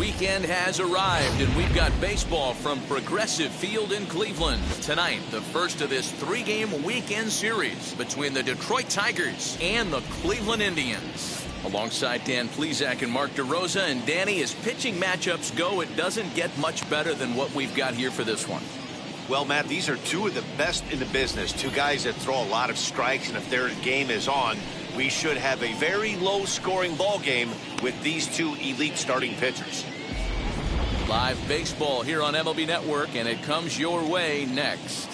weekend has arrived, and we've got baseball from Progressive Field in Cleveland. Tonight, the first of this three-game weekend series between the Detroit Tigers and the Cleveland Indians. Alongside Dan Plesac and Mark DeRosa, and Danny, as pitching matchups go, it doesn't get much better than what we've got here for this one. Well, Matt, these are two of the best in the business. Two guys that throw a lot of strikes, and if their game is on, we should have a very low-scoring ball game with these two elite starting pitchers. Live baseball here on MLB Network, and it comes your way next.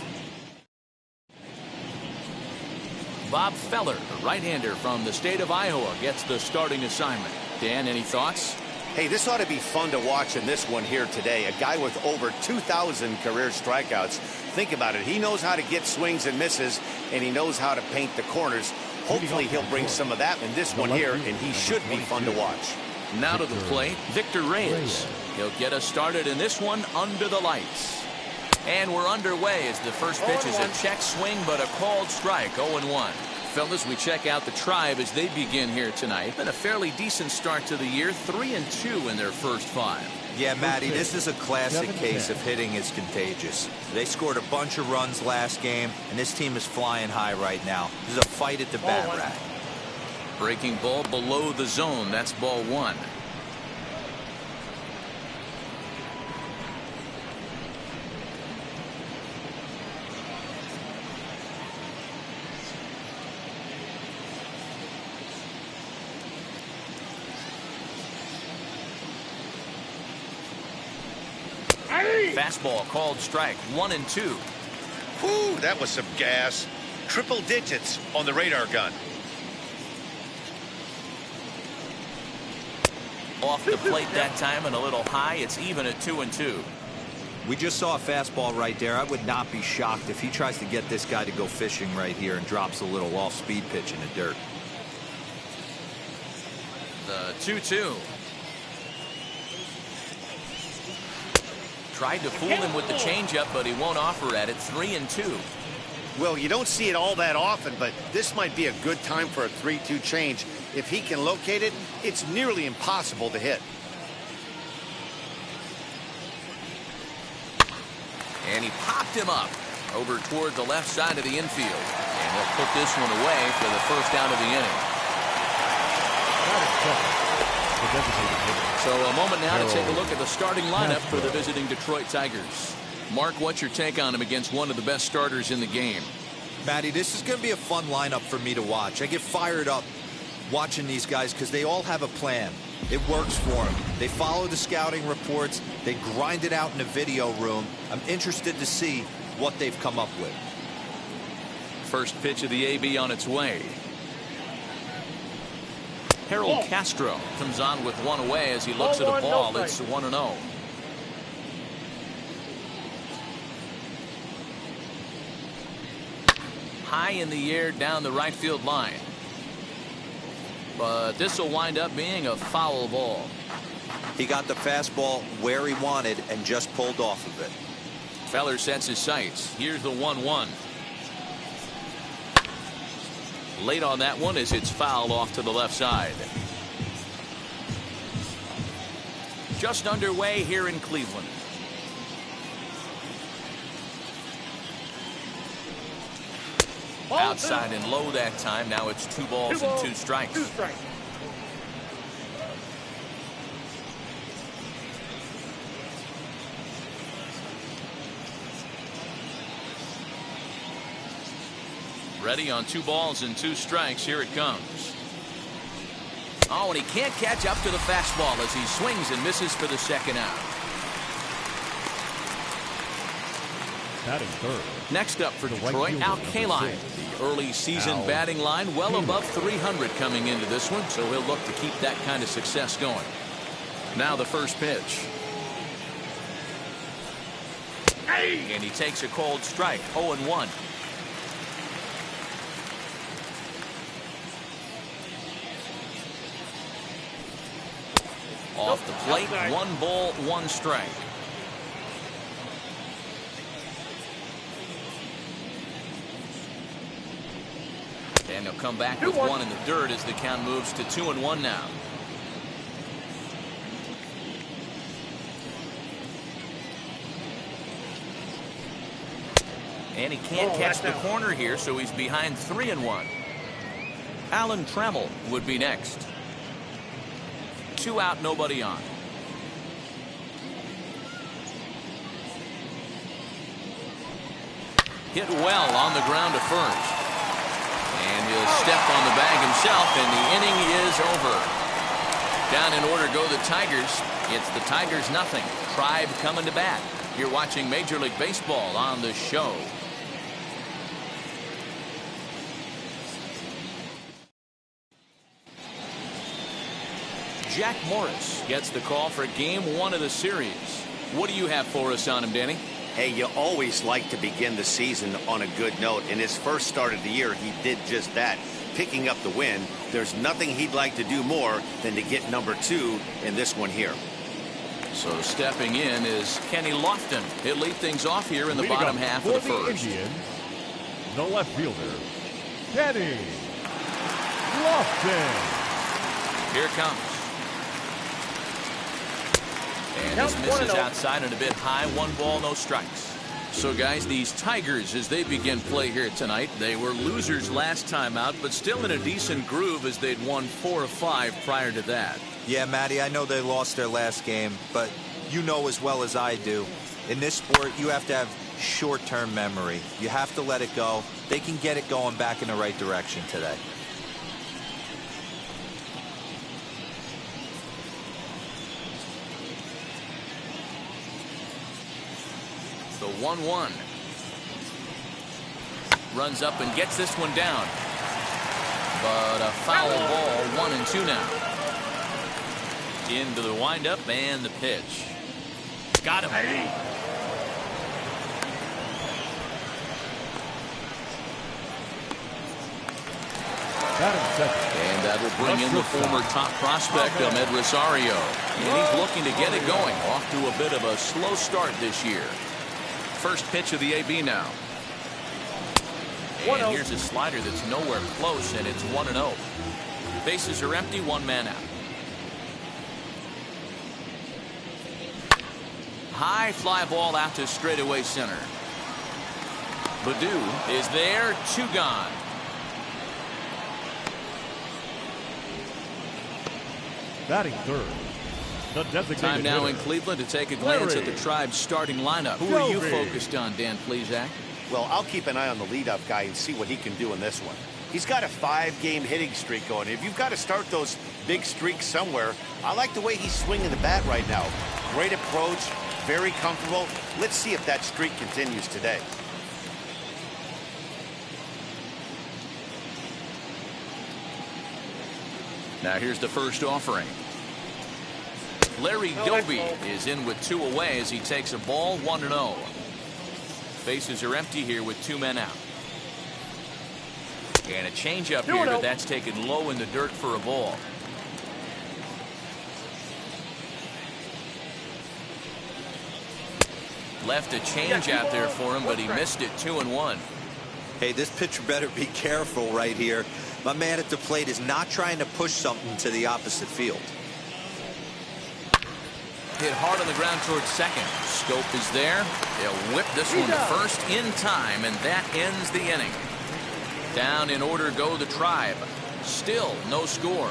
Bob Feller, the right-hander from the state of Iowa, gets the starting assignment. Dan, any thoughts? Hey, this ought to be fun to watch in this one here today. A guy with over 2,000 career strikeouts. Think about it. He knows how to get swings and misses, and he knows how to paint the corners. Hopefully he'll bring some of that in this one here, and he should be fun to watch. Now to the plate, Victor Reyes. He'll get us started in this one under the lights. And we're underway as the first pitch is a check swing, but a called strike, 0-1. Fellas, we check out the Tribe as they begin here tonight. Been a fairly decent start to the year, 3-2 in their first 5. Yeah, Matty, this is a classic case of hitting is contagious. They scored a bunch of runs last game, and this team is flying high right now. This is a fight at the bat rack. Breaking ball below the zone. That's ball 1. Fastball called strike, 1-2. Whew, that was some gas. Triple digits on the radar gun. Off the plate that time and a little high. It's even at 2-2. We just saw a fastball right there. I would not be shocked if he tries to get this guy to go fishing right here and drops a little off-speed pitch in the dirt. The 2-2. Tried to fool him with the changeup, but he won't offer at it. 3-2. Well, you don't see it all that often, but this might be a good time for a 3-2 change. If he can locate it, it's nearly impossible to hit. And he popped him up over toward the left side of the infield. And he'll put this one away for the first out of the inning. So a moment now to take a look at the starting lineup for the visiting Detroit Tigers. Mark, what's your take on him against one of the best starters in the game? Matty, this is going to be a fun lineup for me to watch. I get fired up watching these guys because they all have a plan. It works for them. They follow the scouting reports. They grind it out in the video room. I'm interested to see what they've come up with. First pitch of the AB on its way. Castro comes on with one away as he looks at a ball. It's 1-0. High in the air down the right field line. But this will wind up being a foul ball. He got the fastball where he wanted and just pulled off of it. Feller sets his sights. Here's the 1-1. Late on that one as it's fouled off to the left side. Just underway here in Cleveland. Outside and low that time. Now it's 2 balls and 2 strikes. Ready on 2 balls and 2 strikes. Here it comes. Oh, and he can't catch up to the fastball as he swings and misses for the second out. Batting third. Next up for Detroit, Al Kaline. The early season batting line well above 300 coming into this one, so he'll look to keep that kind of success going. Now the first pitch. And he takes a cold strike, 0-1. Off the plate, 1 ball, 1 strike. And he'll come back with 1 in the dirt as the count moves to 2-1 now. And he can't catch the corner here, so he's behind 3-1. Alan Trammell would be next. 2 out, nobody on. Hit well on the ground to first. And he'll step on the bag himself, and the inning is over. Down in order go the Tigers. It's the Tigers nothing. Tribe coming to bat. You're watching Major League Baseball on the show. Jack Morris gets the call for game 1 of the series. What do you have for us on him, Danny? Hey, you always like to begin the season on a good note. In his first start of the year, he did just that, picking up the win. There's nothing he'd like to do more than to get number 2 in this one here. So stepping in is Kenny Lofton. He'll lead things off here in the bottom half of the first. Indians, the left fielder, Kenny Lofton. Here comes. And this misses outside and a bit high. 1 ball, no strikes. So, guys, these Tigers, as they begin play here tonight, they were losers last time out, but still in a decent groove as they'd won 4 of 5 prior to that. Yeah, Matty, I know they lost their last game, but you know as well as I do, in this sport, you have to have short-term memory. You have to let it go. They can get it going back in the right direction today. The 1-1. Runs up and gets this one down. But a foul ball, 1-2 now. Into the windup and the pitch. Got him. And that will bring in the former top prospect, Ahmed Rosario. And he's looking to get it going. Off to a bit of a slow start this year. First pitch of the AB now. And here's a slider that's nowhere close, and it's 1-0. Bases are empty, 1 man out. High fly ball out to straightaway center. Baddoo is there, 2 gone. Batting third, the designated Time now hitter, in Cleveland to take a glance at the Tribe's starting lineup. Who are you focused on, Dan Plesac? Well, I'll keep an eye on the leadoff guy and see what he can do in this one. He's got a 5-game hitting streak going. If you've got to start those big streaks somewhere, I like the way he's swinging the bat right now. Great approach, very comfortable. Let's see if that streak continues today. Now here's the first offering. Larry Doby is in with 2 away as he takes a ball, 1-0. Bases are empty here with 2 men out. And a changeup here, but that's taken low in the dirt for a ball. Left a change out there for him, but he missed it. 2-1. Hey, this pitcher better be careful right here. My man at the plate is not trying to push something to the opposite field. Hit hard on the ground towards second. Scope is there. They'll whip this one to first in time, and that ends the inning. Down in order go the Tribe. Still no score.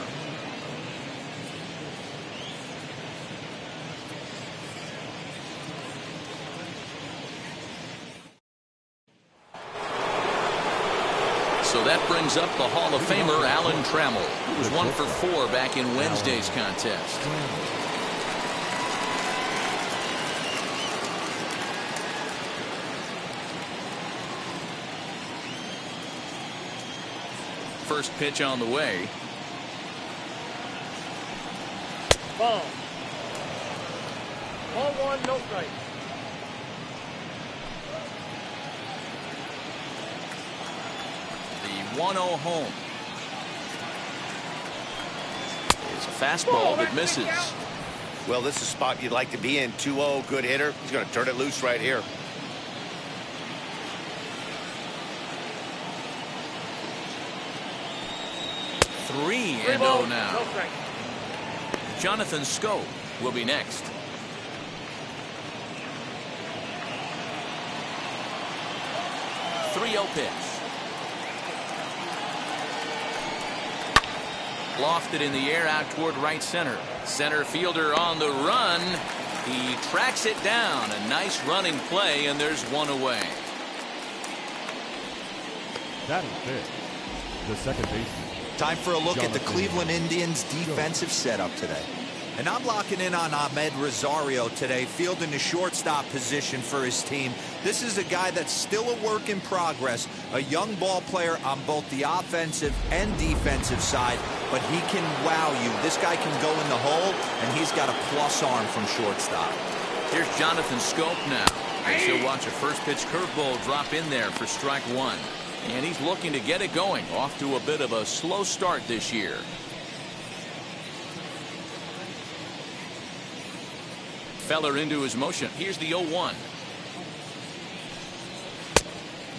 So that brings up the Hall of Famer Alan Trammell, who was 1 for 4 back in Wednesday's contest. First pitch on the way. Ball. Ball 1, no strike. The 1-0 home. It's a fastball that misses. Well, this is a spot you'd like to be in. 2-0, good hitter. He's going to turn it loose right here. Three and 0 now. Jonathan Scope will be next. 3-0 pitch. Lofted in the air out toward right center. Center fielder on the run. He tracks it down. A nice running play, and there's one away. Batting fifth, the second baseman. Time for a look at the Cleveland Indians' defensive setup today. And I'm locking in on Ahmed Rosario today, fielding the shortstop position for his team. This is a guy that's still a work in progress, a young ball player on both the offensive and defensive side, but he can wow you. This guy can go in the hole, and he's got a plus arm from shortstop. Here's Jonathan Scope now, as he'll watch a first pitch curveball drop in there for strike one. And he's looking to get it going, off to a bit of a slow start this year. Feller into his motion. Here's the 0-1.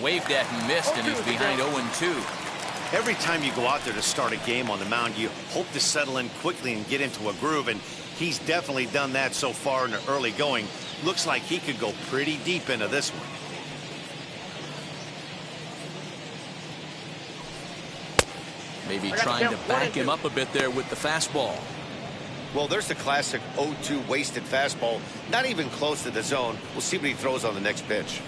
Waved at and missed, and he's behind 0-2. Every time you go out there to start a game on the mound, you hope to settle in quickly and get into a groove, and he's definitely done that so far in the early going. Looks like he could go pretty deep into this one. Maybe trying to back him up a bit there with the fastball. Well, there's the classic 0-2 wasted fastball. Not even close to the zone. We'll see what he throws on the next pitch.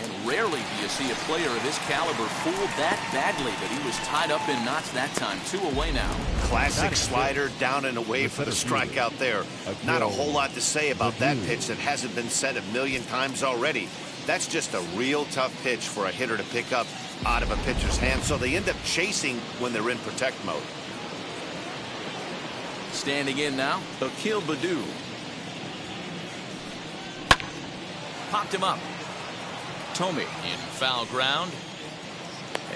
And rarely do you see a player of his caliber fooled that badly, but he was tied up in knots that time. 2 away now. Classic slider down and away for the strikeout there. Not a whole lot to say about that pitch that hasn't been said a million times already. That's just a real tough pitch for a hitter to pick up out of a pitcher's hand, so they end up chasing when they're in protect mode. Standing in now, Akil Baddoo. Popped him up. Tomey in foul ground.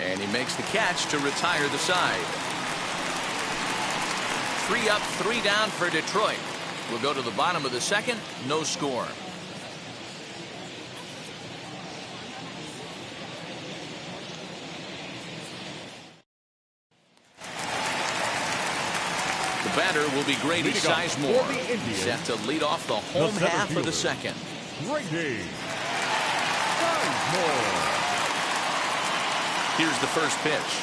And he makes the catch to retire the side. 3 up, 3 down for Detroit. We'll go to the bottom of the second. No score. The batter will be Grady Sizemore, set to lead off the home half of the second. Grady Sizemore. Here's the first pitch.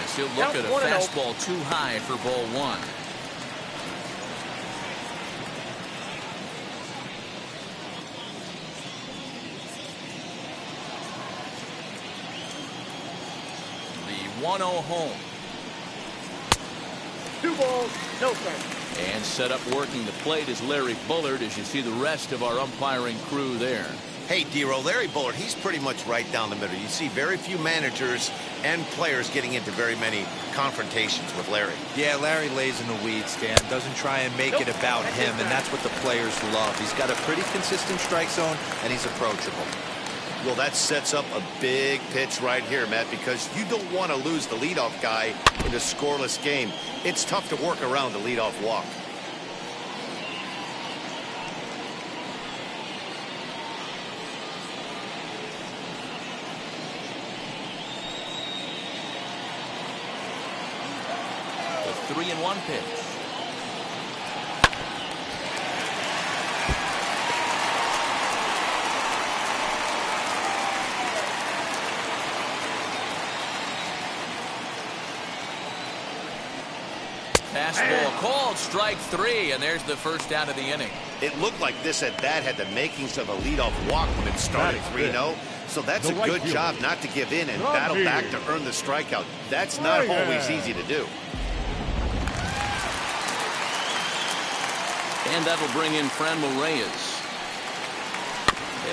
As he'll look at a fastball too high for ball one. The 1-0 home. 2 balls, no strikes. And set up working the plate is Larry Bullard, as you see the rest of our umpiring crew there. Hey, Dero, Larry Bullard, he's pretty much right down the middle. You see very few managers and players getting into very many confrontations with Larry. Yeah, Larry lays in the weeds, Dan. Doesn't try and make it about him, and that's what the players love. He's got a pretty consistent strike zone, and he's approachable. Well, that sets up a big pitch right here, Matt, because you don't want to lose the leadoff guy in a scoreless game. It's tough to work around the leadoff walk. The 3-1 pitch. Fastball called, strike 3, and there's the first out of the inning. It looked like this at bat had the makings of a leadoff walk when it started 3-0. So that's a good job not to give in and battle back to earn the strikeout. That's not always easy to do. And that'll bring in Trammell Reyes.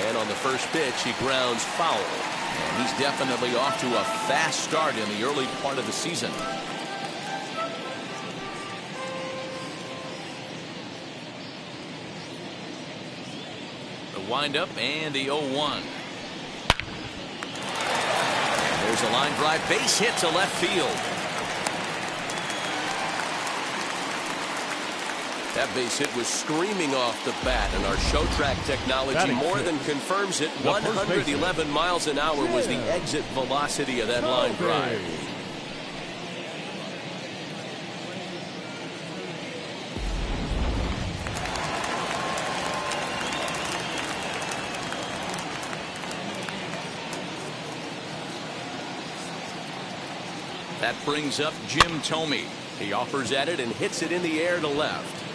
And on the first pitch, he grounds foul. And he's definitely off to a fast start in the early part of the season. Windup and the 0-1. There's a line drive, base hit to left field. That base hit was screaming off the bat, and our show track technology more than confirms it. 111 miles an hour was the exit velocity of that line drive. That brings up Jim Thome. He offers at it and hits it in the air to left.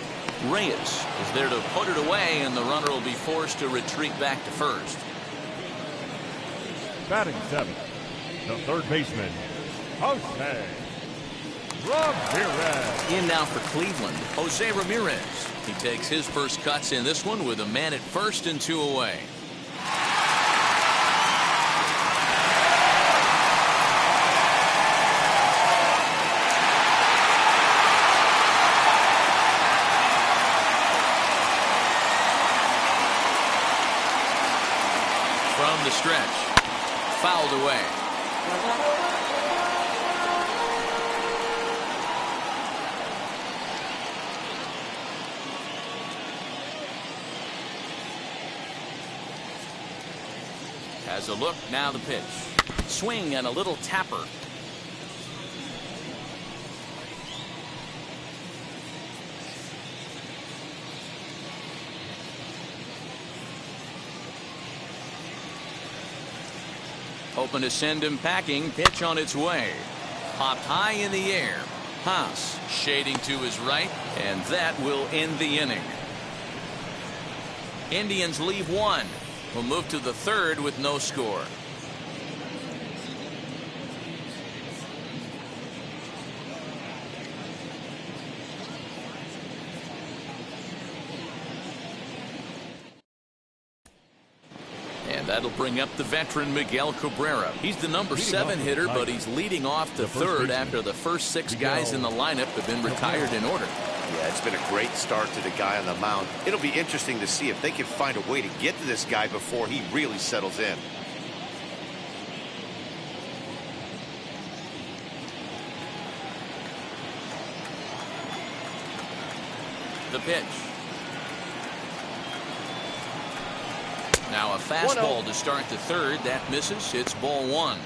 Reyes is there to put it away, and the runner will be forced to retreat back to first. Batting seventh, the third baseman, Jose Ramirez. In now for Cleveland, Jose Ramirez. He takes his first cuts in this one with a man at first and 2 away. From the stretch, fouled away. Has a look, now the pitch. Swing and a little tapper. Open to send him packing. Pitch on its way. Popped high in the air. Haas shading to his right, and that will end the inning. Indians leave one. We'll move to the third with no score. And that'll bring up the veteran Miguel Cabrera. He's the number 7 hitter, but he's leading off the third after the first 6 guys in the lineup have been retired in order. Yeah, it's been a great start to the guy on the mound. It'll be interesting to see if they can find a way to get to this guy before he really settles in. The pitch. Now a fastball to start the third. That misses. It's ball 1.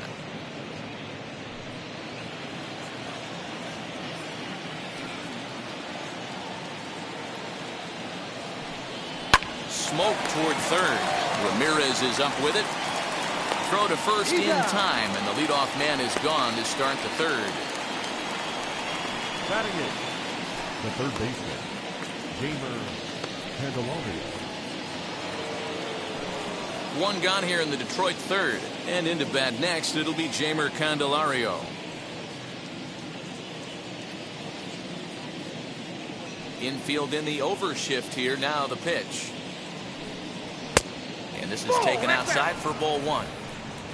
Smoke toward third. Ramirez is up with it. Throw to first in time, and the leadoff man is gone to start the third. Batting it, the third baseman, Jeimer Candelario. 1 gone here in the Detroit third, and into bat next it'll be Jeimer Candelario. Infield in the overshift here. Now the pitch. And this is taken outside for ball 1.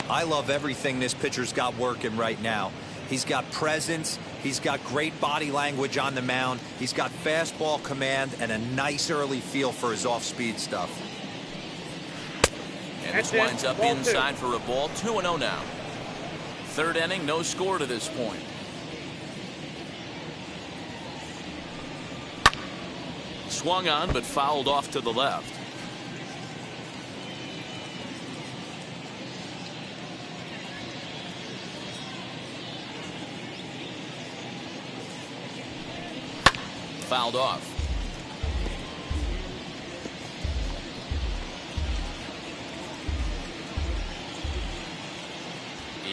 I love everything this pitcher's got working right now. He's got presence. He's got great body language on the mound. He's got fastball command and a nice early feel for his off-speed stuff. And this winds up inside for a ball. 2-0 now. Third inning, no score to this point. Swung on, but fouled off to the left. Fouled off.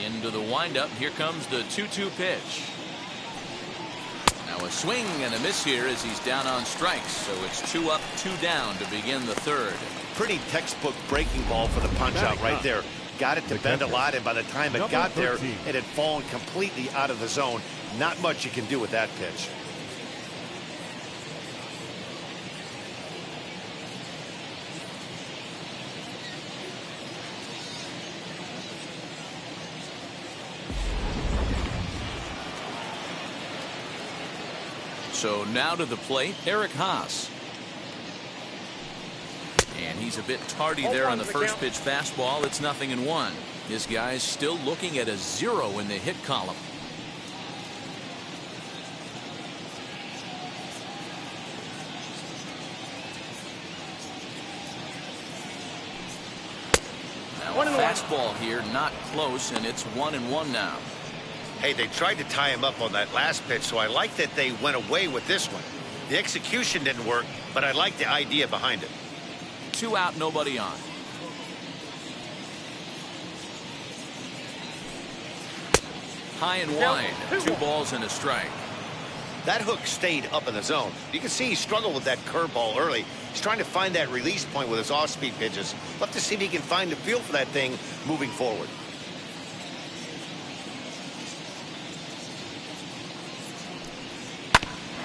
Into the windup. Here comes the 2-2 pitch. Now a swing and a miss here as he's down on strikes. So it's 2 up, 2 down to begin the third. Pretty textbook breaking ball for the punch out right there. Got it to bend a lot, and by the time it got there, it had fallen completely out of the zone. Not much you can do with that pitch. So now to the plate, Eric Haas. And he's a bit tardy there on the first pitch fastball. It's 0-1. This guy's still looking at a 0 in the hit column. Now a fastball here, not close, and it's 1-1 now. Hey, they tried to tie him up on that last pitch, so I like that they went away with this one. The execution didn't work, but I like the idea behind it. 2 out, nobody on. High and wide. 2 balls and a strike. That hook stayed up in the zone. You can see he struggled with that curveball early. He's trying to find that release point with his off-speed pitches. Love to see if he can find the feel for that thing moving forward.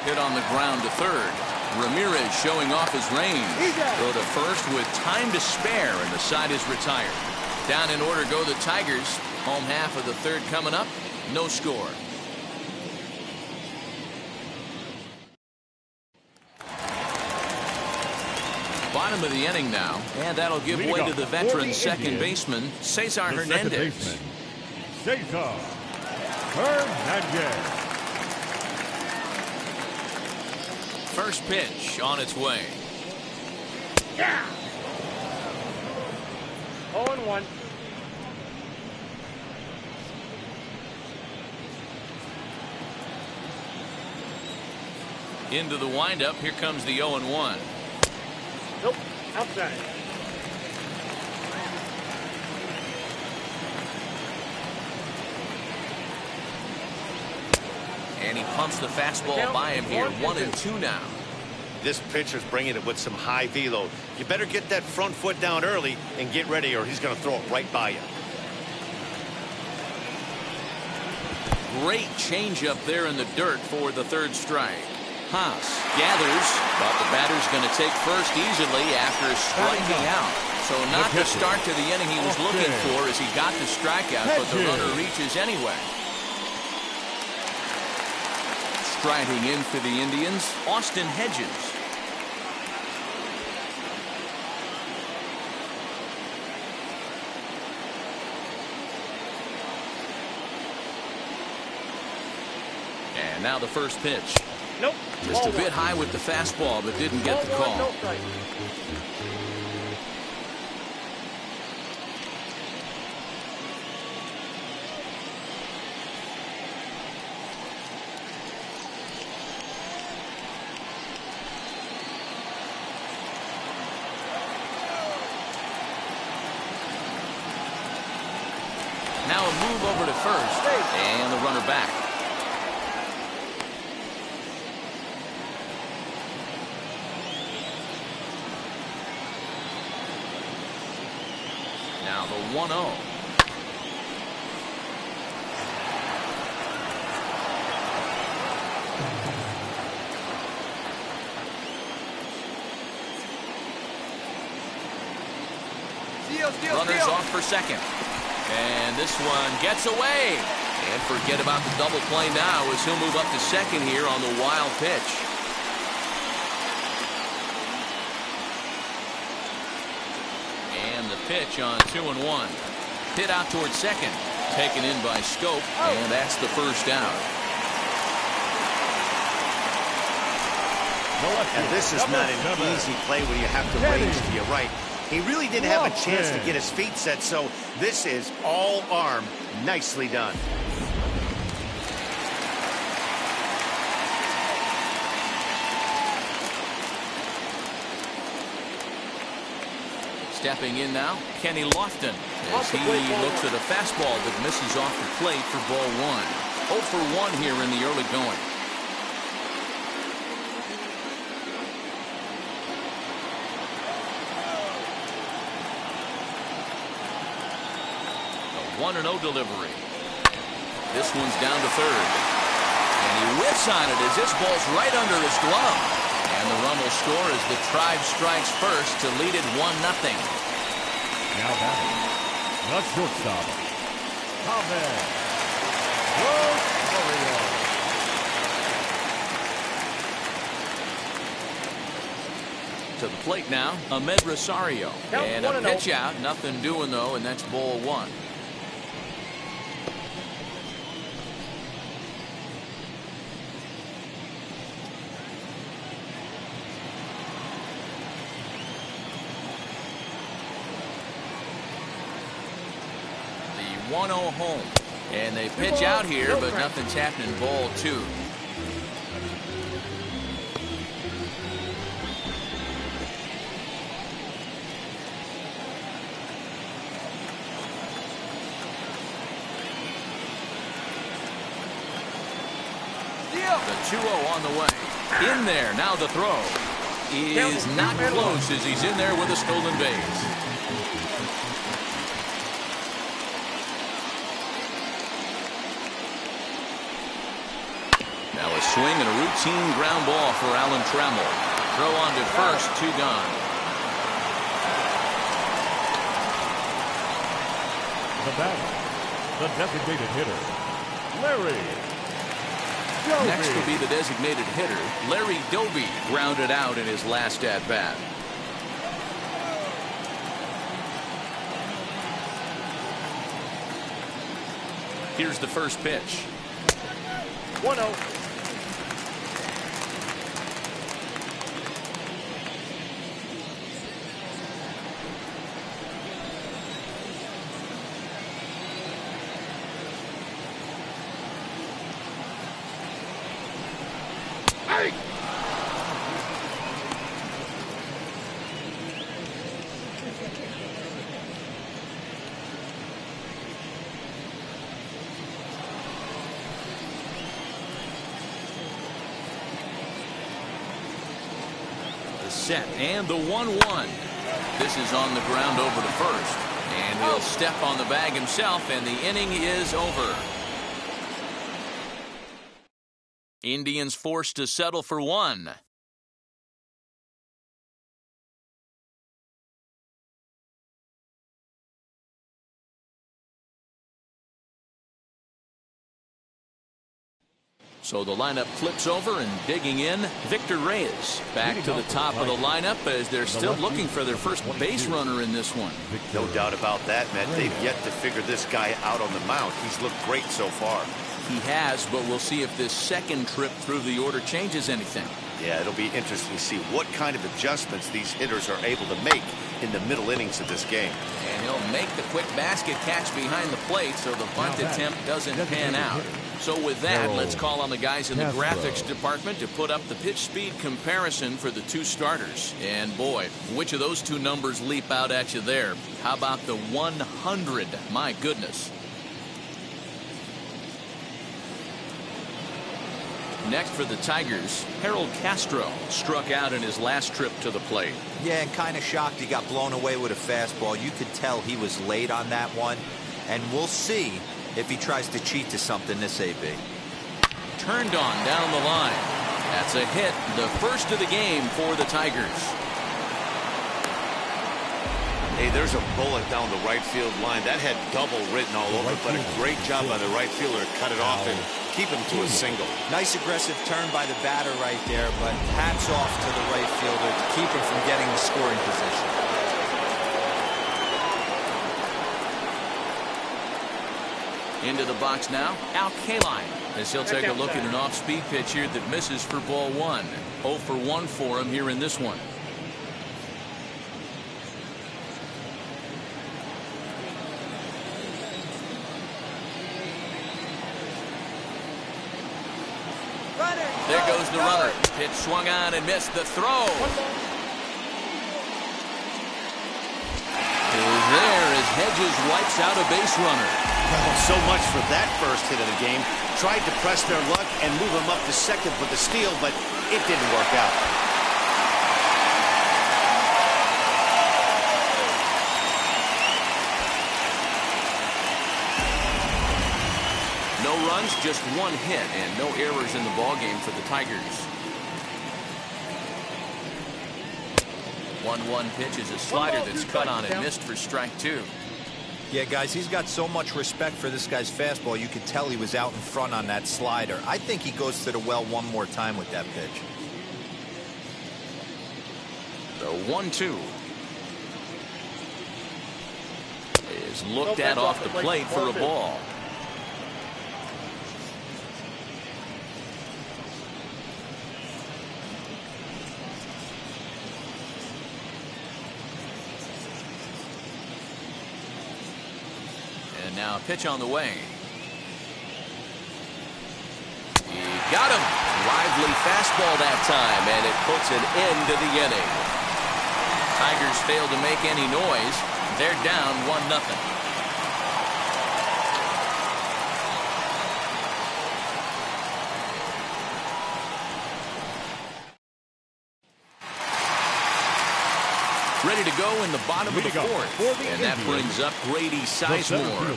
Hit on the ground to third. Ramirez showing off his range. Go to first with time to spare, and the side is retired. Down in order go the Tigers. Home half of the third coming up. No score. Bottom of the inning now, and that'll give way to the veteran second baseman, Cesar Hernandez. Cesar Hernandez. First pitch on its way. Yeah. 0-1. Into the windup. Here comes the 0-1. Nope. Outside. And he pumps the fastball by him here. 1-2 now. This pitcher's bringing it with some high velo. You better get that front foot down early and get ready, or he's going to throw it right by you. Great changeup there in the dirt for the third strike. Haas gathers, but the batter's going to take first easily after striking out. So not the start to the inning he was looking for as he got the strikeout, but the runner reaches anyway. Striding in for the Indians, Austin Hedges. And now the first pitch. Nope. Just a bit high with the fastball, but didn't get the call. No strike. Now a move over to first, and the runner back. Now the 1-0. Runners off for second. And this one gets away. And forget about the double play now as he'll move up to second here on the wild pitch. And the pitch on 2-1. Hit out towards second. Taken in by Scope. And that's the first out. And this is not an easy play when you have to range to your right. He really didn't have a chance to get his feet set, so this is all arm. Nicely done. Stepping in now, Kenny Lofton, as he looks at a fastball that misses off the plate for ball 1. 0 for 1 here in the early going. The 1-0 delivery. This one's down to third. And he whiffs on it as this ball's right under his glove. And the run will score as the Tribe strikes first to lead it 1-0. Now batting, the shortstop, To the plate now, Ahmed Rosario. And a pitch out, nothing doing though, and that's ball 1. The 1-0 home. And they pitch out here, but nothing's happening. Ball 2. The 2-0 on the way. In there, now the throw. Is not close as he's in there with a stolen base. Now a swing and a routine ground ball for Alan Trammell. Throw on to first, 2 gone. The batter, the designated hitter, Larry Doby. Next will be the designated hitter, Larry Doby, grounded out in his last at-bat. Here's the first pitch. 1-0. Set and the 1-1. This is on the ground over to first, and he'll step on the bag himself, and the inning is over. Indians forced to settle for 1. So the lineup flips over, and digging in, Victor Reyes. Back to the top of the lineup as they're still looking for their first base runner in this one. No doubt about that, man. They've yet to figure this guy out on the mound. He's looked great so far. He has, but we'll see if this second trip through the order changes anything. Yeah, it'll be interesting to see what kind of adjustments these hitters are able to make in the middle innings of this game. And he'll make the quick basket catch behind the plate so the bunt attempt doesn't pan out. So with that, let's call on the guys in the graphics department to put up the pitch speed comparison for the 2 starters. And boy, which of those 2 numbers leap out at you there? How about the 100? My goodness. Next for the Tigers, Harold Castro struck out in his last trip to the plate. Yeah, and kind of shocked he got blown away with a fastball. You could tell he was late on that one. And we'll see if he tries to cheat to something this AB. Turned on down the line. That's a hit, the first of the game for the Tigers. Hey, there's a bullet down the right field line. That had double written all over, but a great job by the right fielder to cut it off and keep him to a single. Nice aggressive turn by the batter right there, but hats off to the right fielder to keep him from getting the scoring position. Into the box now, Al Kaline, as he'll take a look at an off-speed pitch here that misses for ball 1. 0 for 1 for him here in this one. There goes the runner. Pitch swung on and missed the throw. There as Hedges wipes out a base runner. Oh, so much for that first hit of the game. Tried to press their luck and move him up to second for the steal, but it didn't work out. No runs, just 1 hit, and no errors in the ballgame for the Tigers. 1-1 pitch is a slider that's cut on and missed for strike 2. Yeah, guys, he's got so much respect for this guy's fastball. You could tell he was out in front on that slider. I think he goes to the well one more time with that pitch. The 1-2 is looked at off the plate for a ball. Now a pitch on the way. He got him. Lively fastball that time, and it puts an end to the inning. Tigers failed to make any noise. They're down 1-0. Ready to go in the bottom of the fourth. And that brings up Grady Sizemore.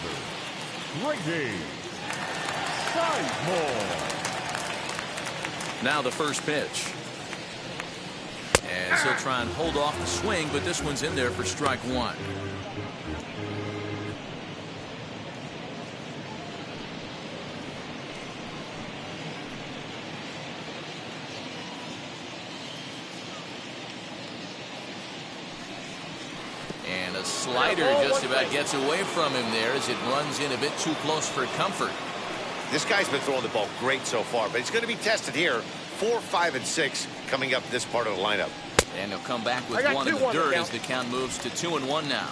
Grady Sizemore. Now the first pitch. And he'll try and hold off the swing, but this one's in there for strike one. And a slider just about gets away from him there as it runs in a bit too close for comfort. This guy's been throwing the ball great so far, but he's going to be tested here. 4, 5, and 6 coming up this part of the lineup. And he'll come back with one in the dirt as the count moves to 2-1 now.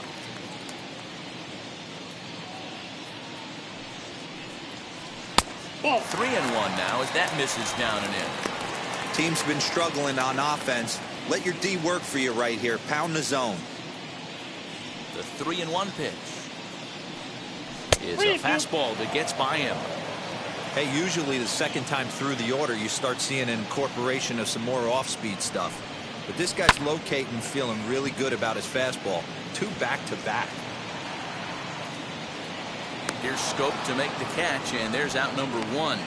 Ball 3-1 now as that misses down and in. Team's been struggling on offense. Let your D work for you right here. Pound the zone. The 3-1 pitch is a fastball that gets by him. Hey, usually the second time through the order, you start seeing an incorporation of some more off-speed stuff. But this guy's locating, feeling really good about his fastball. 2 back-to-back. Here's Scope to make the catch, and there's out number 1.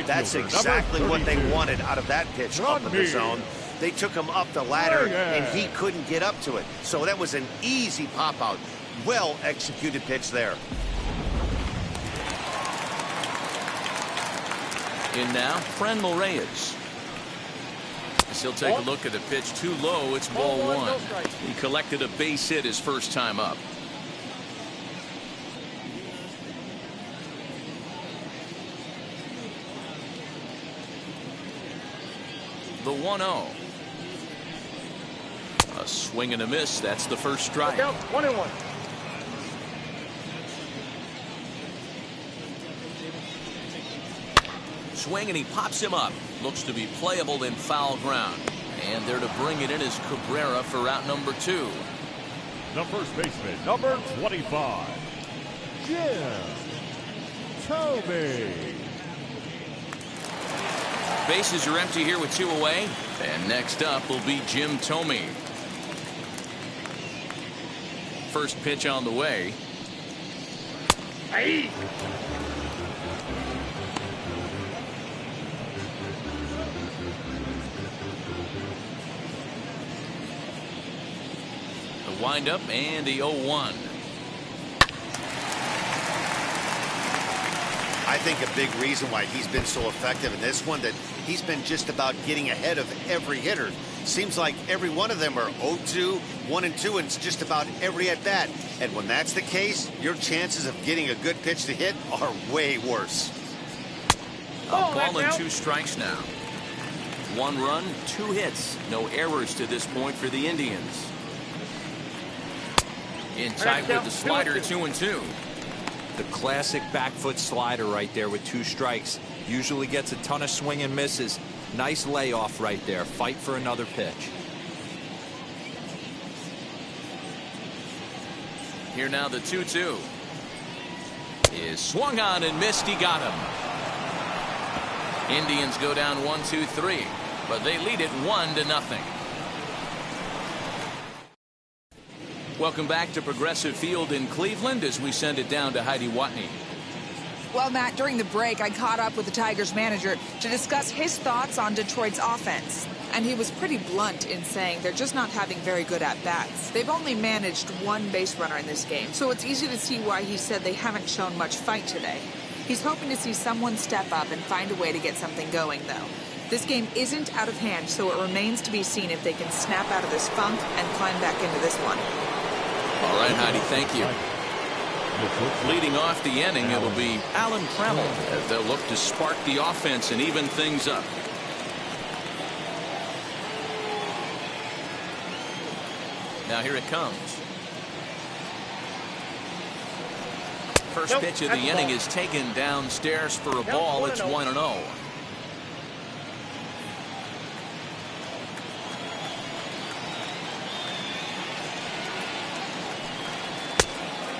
That's exactly what they wanted out of that pitch up in the zone. They took him up the ladder, and he couldn't get up to it. So that was an easy pop-out. Well-executed pitch there. In now, Trammell Reyes. As he'll take a look at the pitch too low, it's ball 1. He collected a base hit his first time up. The 1-0. A swing and a miss. That's the first strike. 1-1. Swing and he pops him up. Looks to be playable in foul ground. And there to bring it in is Cabrera for out number 2. The first baseman, number 25, Jim Thome. Bases are empty here with 2 away. And next up will be Jim Thome. First pitch on the way. Hey. The windup and the 0-1. I think a big reason why he's been so effective in this one that he's been just about getting ahead of every hitter. Seems like every one of them are 0-2, 1-2, and it's just about every at bat. And when that's the case, your chances of getting a good pitch to hit are way worse. A ball and 2 strikes now. 1 run, 2 hits. No errors to this point for the Indians. Inside with the slider, 2-2. The classic back foot slider right there with 2 strikes. Usually gets a ton of swing and misses. Nice layoff right there. Fight for another pitch. Here now the 2-2. Is swung on and missed. He got him. Indians go down 1-2-3, but they lead it 1-0. Welcome back to Progressive Field in Cleveland as we send it down to Heidi Watney. Well, Matt, during the break, I caught up with the Tigers manager to discuss his thoughts on Detroit's offense. And he was pretty blunt in saying they're just not having very good at-bats. They've only managed 1 base runner in this game, so it's easy to see why he said they haven't shown much fight today. He's hoping to see someone step up and find a way to get something going, though. This game isn't out of hand, so it remains to be seen if they can snap out of this funk and climb back into this one. All right, Heidi, thank you. Leading off the inning, it'll be Alan Trammell as they'll look to spark the offense and even things up. Now here it comes. First pitch of the inning is taken downstairs for a ball. It's 1-0.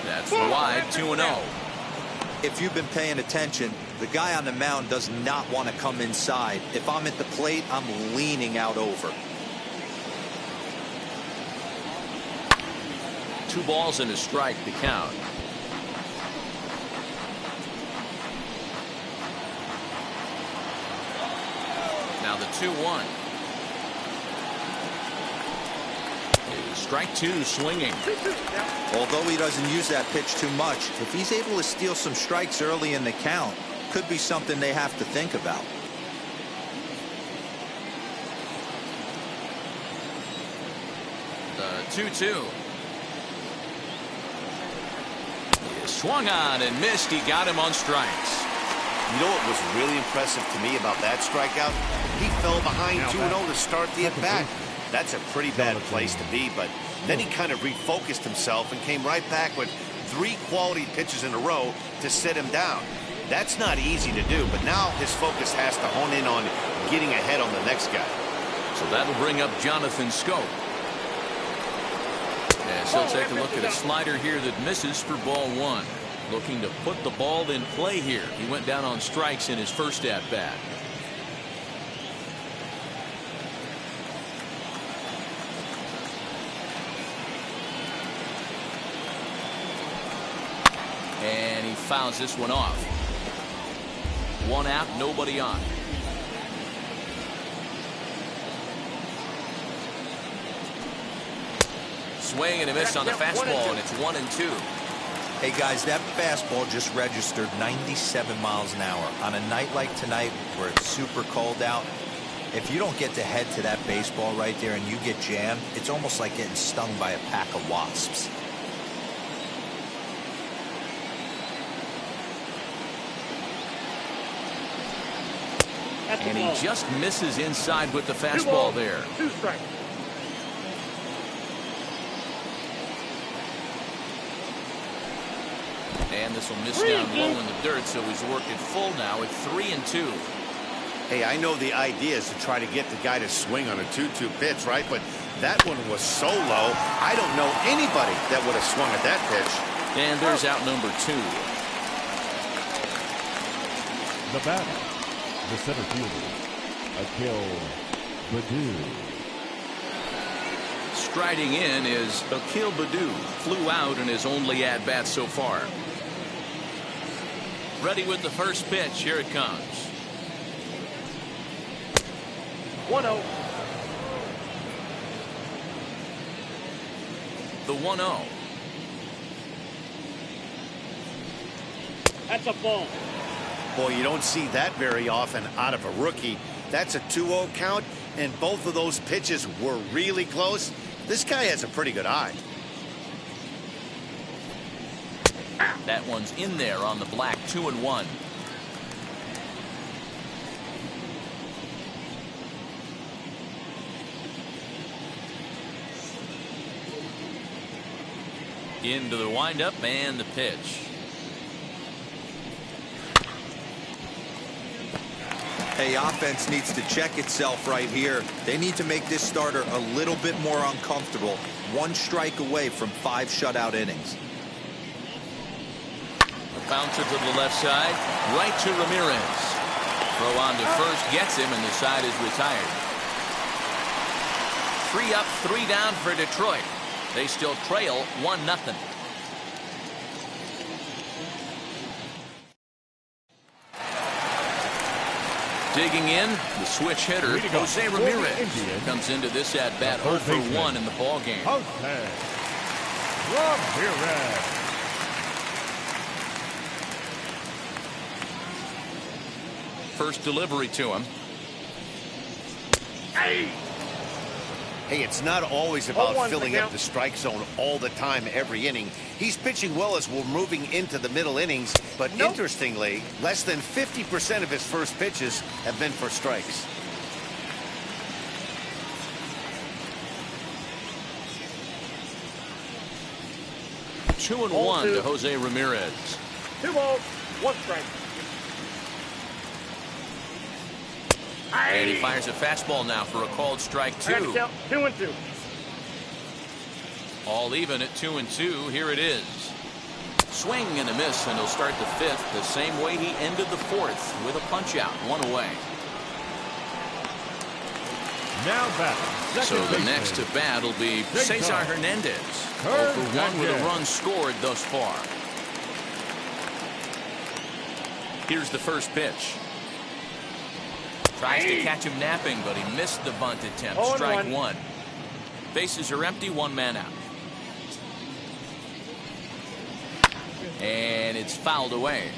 That's wide, 2-0. If you've been paying attention, the guy on the mound does not want to come inside. If I'm at the plate, I'm leaning out over. 2 balls and a strike to count. Now the 2-1. Strike 2 swinging. Although he doesn't use that pitch too much, if he's able to steal some strikes early in the count, could be something they have to think about. The 2-2. He swung on and missed. He got him on strikes. You know what was really impressive to me about that strikeout? He fell behind 2-0 to start the at-bat. That's a pretty bad place to be, but then he kind of refocused himself and came right back with 3 quality pitches in a row to sit him down. That's not easy to do, but now his focus has to hone in on getting ahead on the next guy. So that'll bring up Jonathan Scope. As he'll take a look at a slider here that misses for ball 1. Looking to put the ball in play here. He went down on strikes in his first at-bat. And he fouls this one off. 1 out, nobody on. Swing and a miss on the fastball, and it's 1-2. Hey guys, that fastball just registered 97 miles an hour. On a night like tonight where it's super cold out, if you don't get to head to that baseball right there and you get jammed, it's almost like getting stung by a pack of wasps. And he just misses inside with the fastball there. 2 strikes. And this will miss down low in the dirt, so he's worked it full now at 3-2. Hey, I know the idea is to try to get the guy to swing on a 2-2 pitch, right? But that one was so low, I don't know anybody that would have swung at that pitch. And there's out number 2. The batter, the center fielder, Akil Baddoo. Striding in is Akil Baddoo. Flew out in his only at-bat so far. Ready with the first pitch. Here it comes. 1-0. The 1-0. That's a ball. Boy, you don't see that very often out of a rookie. That's a 2-0 count, and both of those pitches were really close. This guy has a pretty good eye. That one's in there on the black. 2-1. Into the windup and the pitch. Hey, offense needs to check itself right here. They need to make this starter a little bit more uncomfortable. 1 strike away from 5 shutout innings. A bouncer to the left side, right to Ramirez. Throw on to first, gets him, and the side is retired. 3 up, 3 down for Detroit. They still trail 1-0. Digging in, the switch hitter, Jose Ramirez, comes into this at-bat 0 for 1 in the ballgame. Jose Ramirez. First delivery to him. Hey, it's not always about filling up the strike zone all the time, every inning. He's pitching well as we're moving into the middle innings, but interestingly, less than 50% of his first pitches have been for strikes. Two and 1 to Jose Ramirez. 2 balls, 1 strike. And he fires a fastball now for a called strike 2. 2-2. All even at 2-2. Here it is. Swing and a miss, and he'll start the 5th the same way he ended the 4th with a punch out, 1 away. Now batting. So the next at bat will be Cesar Hernandez. Turn 0-for-1 with a again. run scored thus far. Here's the first pitch. Tries to catch him napping, but he missed the bunt attempt. Strike one. Bases are empty, one man out. And it's fouled away.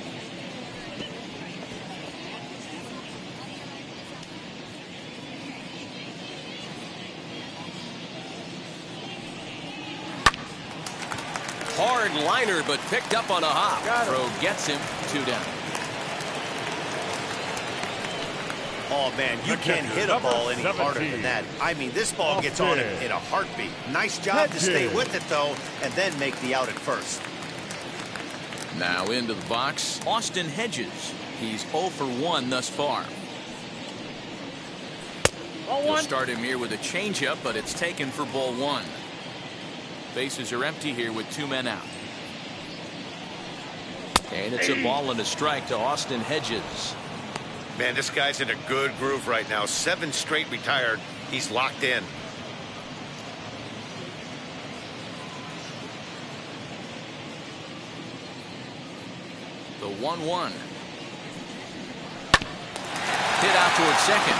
Hard liner, but picked up on a hop. Throw gets him, 2 down. Oh, man, you can't hit a ball any harder than that. I mean, this ball gets on him in a heartbeat. Nice job to stay with it, though, and then make the out at first. Now into the box, Austin Hedges. He's 0-for-1 thus far. He'll start him here with a changeup, but it's taken for ball 1. Bases are empty here with 2 men out. And it's a ball and a strike to Austin Hedges. Man, this guy's in a good groove right now. 7 straight retired. He's locked in. The 1-1. Hit out towards second.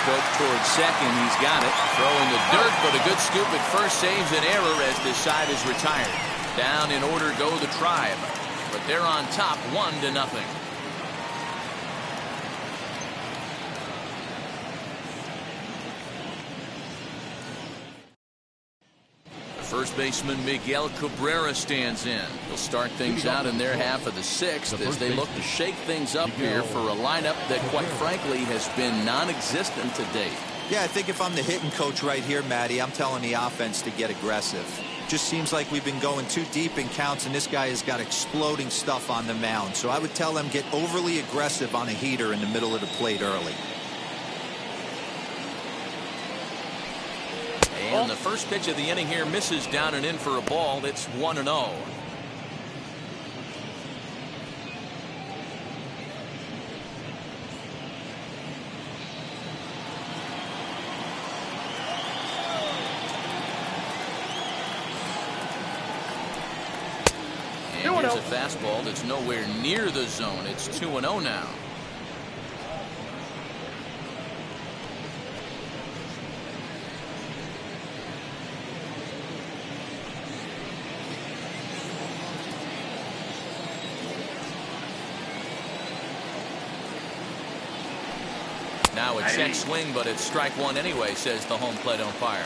Scope towards second. He's got it. Throwing the dirt, but a good scoop at first saves an error as this side is retired. Down in order go the Tribe. But they're on top 1-0. First baseman Miguel Cabrera stands in. He'll start things out in their half of the 6th as they look to shake things up here for a lineup that, quite frankly, has been non-existent to date. Yeah, I think if I'm the hitting coach right here, Matty, I'm telling the offense to get aggressive. Just seems like we've been going too deep in counts, and this guy has got exploding stuff on the mound. So I would tell them get overly aggressive on a heater in the middle of the plate early. And the first pitch of the inning here misses down and in for a ball. It's 1-0. And here's a fastball that's nowhere near the zone. It's 2-0 now. Now a check swing, but it's strike 1 anyway, says the home plate umpire.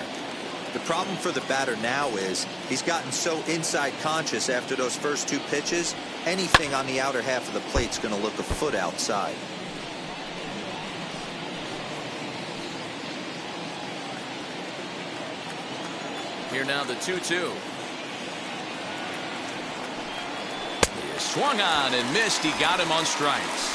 The problem for the batter now is he's gotten so inside conscious after those first 2 pitches, anything on the outer half of the plate's going to look a foot outside. Here now the 2-2. He swung on and missed. He got him on strikes.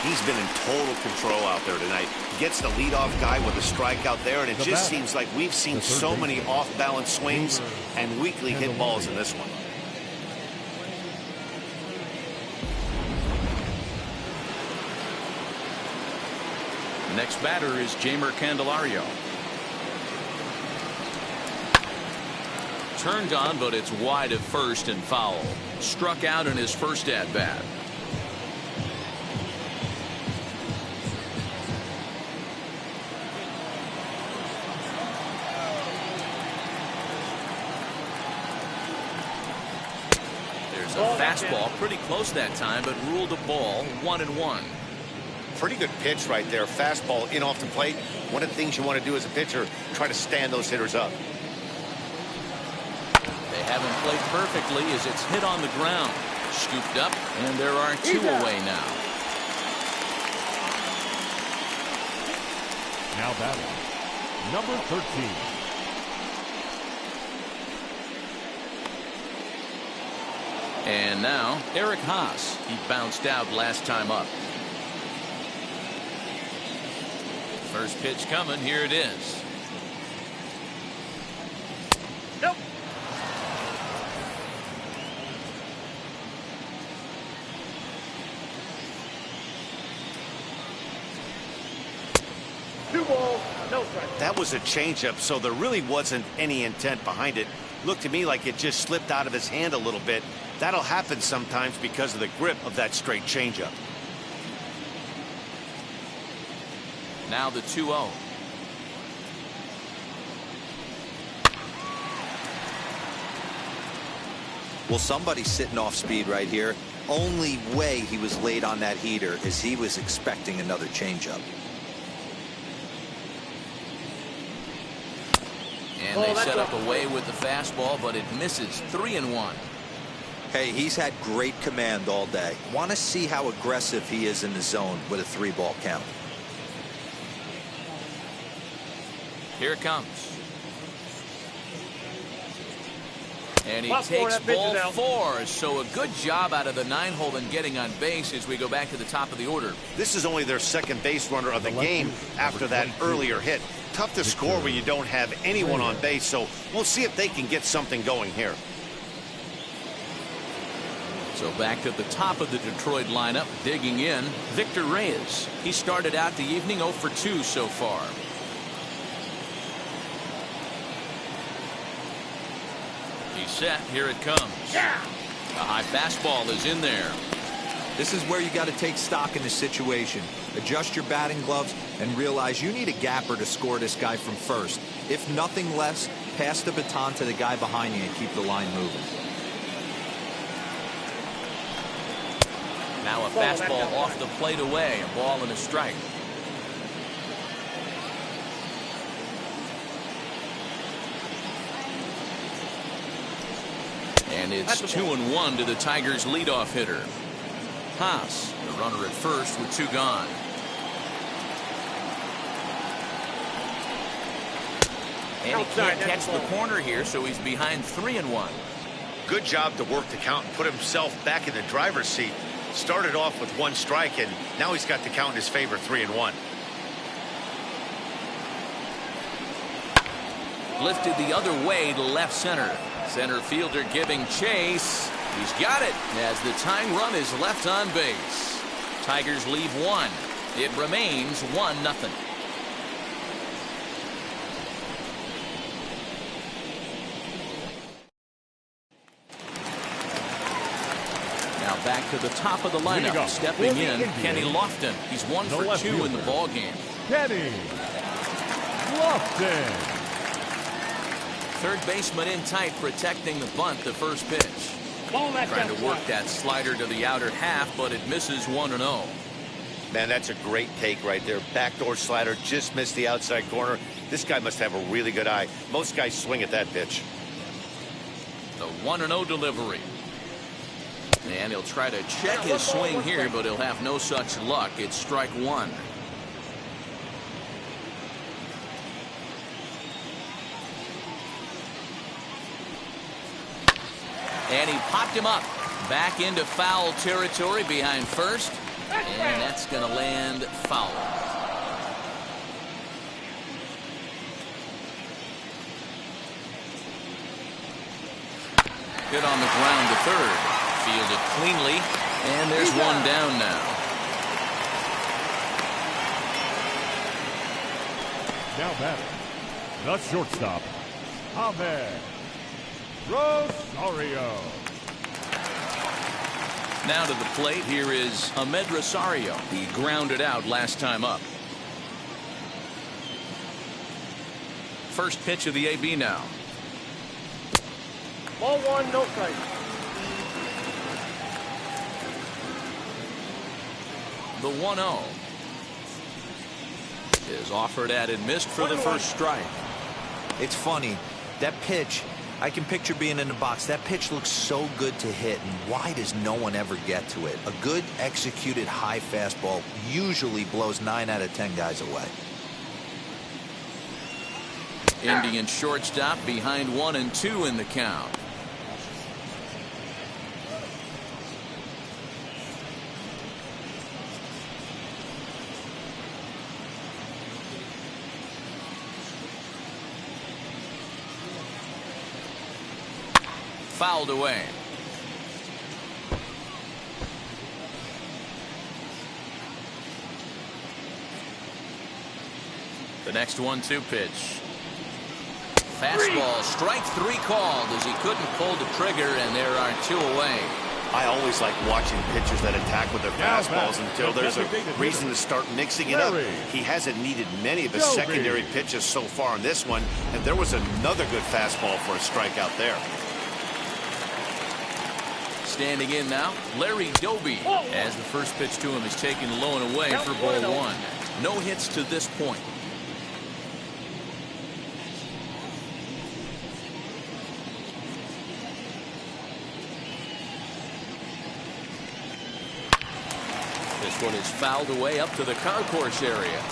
He's been in total control out there tonight. Gets the leadoff guy with a strikeout there, and it just seems like we've seen so many off-balance swings and weakly hit balls in this one. Next batter is Jeimer Candelario. Turned on, but it's wide at first and foul. Struck out in his first at-bat. Fastball pretty close that time, but ruled a ball. 1-1. Pretty good pitch right there. Fastball in off the plate. One of the things you want to do as a pitcher, try to stand those hitters up. They haven't played perfectly as it's hit on the ground. Scooped up, and there are 2 away now. Now batting, number 13. And now, Eric Haas. He bounced out last time up. First pitch coming. Here it is. Nope. Two balls, no strike. That was a changeup, so there really wasn't any intent behind it. Looked to me like it just slipped out of his hand a little bit. That'll happen sometimes because of the grip of that straight changeup. Now the 2-0. Well, somebody's sitting off speed right here. Only way he was late on that heater is he was expecting another changeup. And they set up away with the fastball, but it misses. 3-1. Hey, he's had great command all day. Want to see how aggressive he is in the zone with a 3-ball count. Here it comes. And he takes ball 4. So a good job out of the 9-hole in getting on base as we go back to the top of the order. This is only their second base runner of the game after that earlier hit. Tough to score when you don't have anyone on base, so we'll see if they can get something going here. So back to the top of the Detroit lineup, digging in, Victor Reyes. He started out the evening 0 for 2 so far. He's set. Here it comes. A high fastball is in there. This is where you got to take stock in the situation. Adjust your batting gloves and realize you need a gapper to score this guy from first. If nothing less, pass the baton to the guy behind you and keep the line moving. Now a fastball off the plate away. A ball and a strike. And it's 2-1 to the Tigers' leadoff hitter. Haas, the runner at first with 2 gone. And he can't catch the corner here, so he's behind 3-1. Good job to work the count and put himself back in the driver's seat. Started off with 1 strike, and now he's got the count in his favor, 3-1. Lifted the other way to left center. Center fielder giving chase. He's got it as the tying run is left on base. Tigers leave 1. It remains 1-0. Now back to the top of the lineup. Stepping in, Kenny Lofton. He's 1 for 2 in the ball game. Kenny Lofton. Third baseman in tight, protecting the bunt. The first pitch. Trying to work that slider to the outer half, but it misses 1-0. Man, that's a great take right there. Backdoor slider just missed the outside corner. This guy must have a really good eye. Most guys swing at that pitch. The 1-0 delivery. And he'll try to check his swing here, but he'll have no such luck. It's strike 1. And he popped him up. Back into foul territory behind first. And that's going to land foul. Hit on the ground to third. Fielded cleanly. And there's one down now. Now batting, the shortstop, Ahmed Rosario. Now to the plate, here is Ahmed Rosario. He grounded out last time up. First pitch of the AB now. Ball 1, no strike. The 1-0 is offered at and missed for the first strike. It's funny, that pitch, I can picture being in the box. That pitch looks so good to hit, and why does no one ever get to it? A good executed high fastball usually blows 9 out of 10 guys away. Indian shortstop behind 1-2 in the count. Fouled away. The next 1-2 pitch. Fastball, strike 3 called as he couldn't pull the trigger, and there are 2 away. I always like watching pitchers that attack with their fastballs until there's a reason to start mixing it up. He hasn't needed many of his secondary pitches so far in this one, and there was another good fastball for a strikeout there. Standing in now, Larry Doby, as the first pitch to him is taken low and away for ball 1. No hits to this point. This one is fouled away up to the concourse area.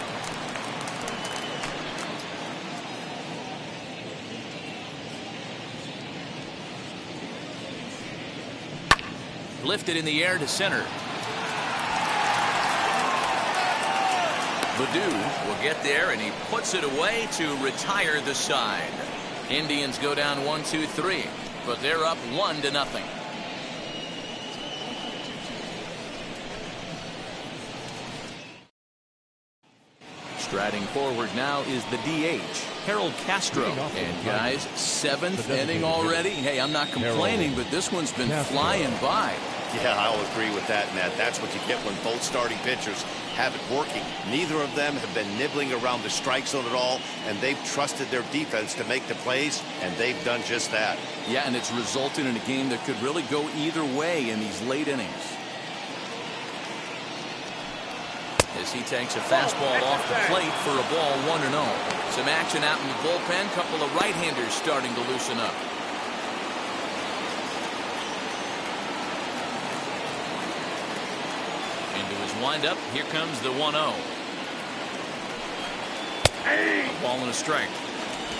Lifted in the air to center. Ledoux will get there, and he puts it away to retire the side. Indians go down 1-2-3, but they're up 1-0. Striding forward now is the DH, Harold Castro. And guys, 7th inning already. Hey, I'm not complaining, but this one's been flying by. Yeah, I'll agree with that, Nat. That's what you get when both starting pitchers have it working. Neither of them have been nibbling around the strike zone at all, and they've trusted their defense to make the plays, and they've done just that. Yeah, and it's resulted in a game that could really go either way in these late innings. As he takes a fastball off the plate for a ball 1-0. Some action out in the bullpen. Couple of right-handers starting to loosen up. Into his windup. Here comes the 1-0. A ball and a strike.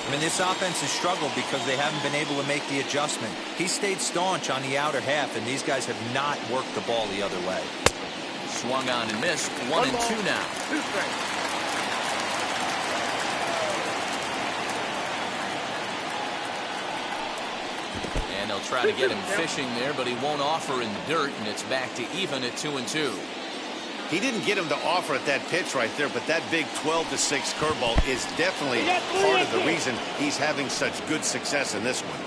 I mean, this offense has struggled because they haven't been able to make the adjustment. He stayed staunch on the outer half, and these guys have not worked the ball the other way. Swung on and missed. 1-2 now. And they'll try to get him fishing there, but he won't offer in the dirt, and it's back to even at 2-2. He didn't get him to offer at that pitch right there, but that big 12-6 curveball is definitely part of the reason he's having such good success in this one.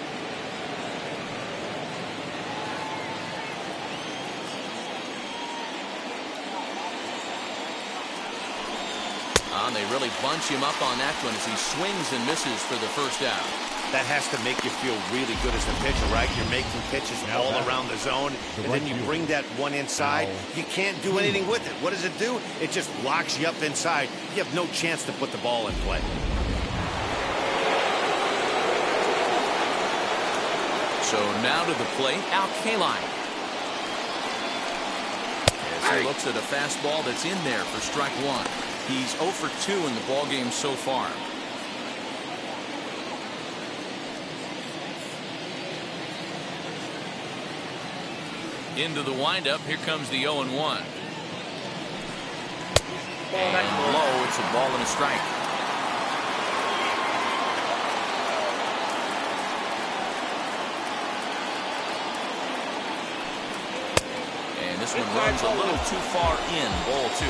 They really bunch him up on that one as he swings and misses for the first out. That has to make you feel really good as a pitcher, right? You're making pitches all around the zone, and then you bring that one inside. You can't do anything with it. What does it do? It just locks you up inside. You have no chance to put the ball in play. So now to the plate, Al Kaline. As he looks at a fastball that's in there for strike 1. He's 0 for 2 in the ballgame so far. Into the windup. Here comes the 0-1. And low. It's a ball and a strike. And this one runs a little too far in. Ball 2.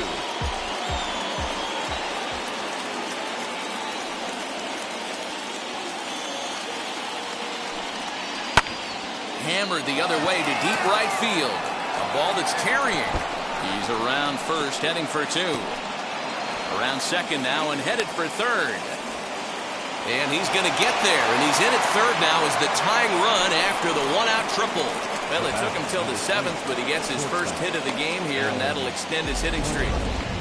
Hammered the other way to deep right field. A ball that's carrying. He's around first, heading for 2. Around second now and headed for third. And he's going to get there, and he's in at third now as the tying run after the one-out triple. Well, it took him till the 7th, but he gets his first hit of the game here, and that'll extend his hitting streak.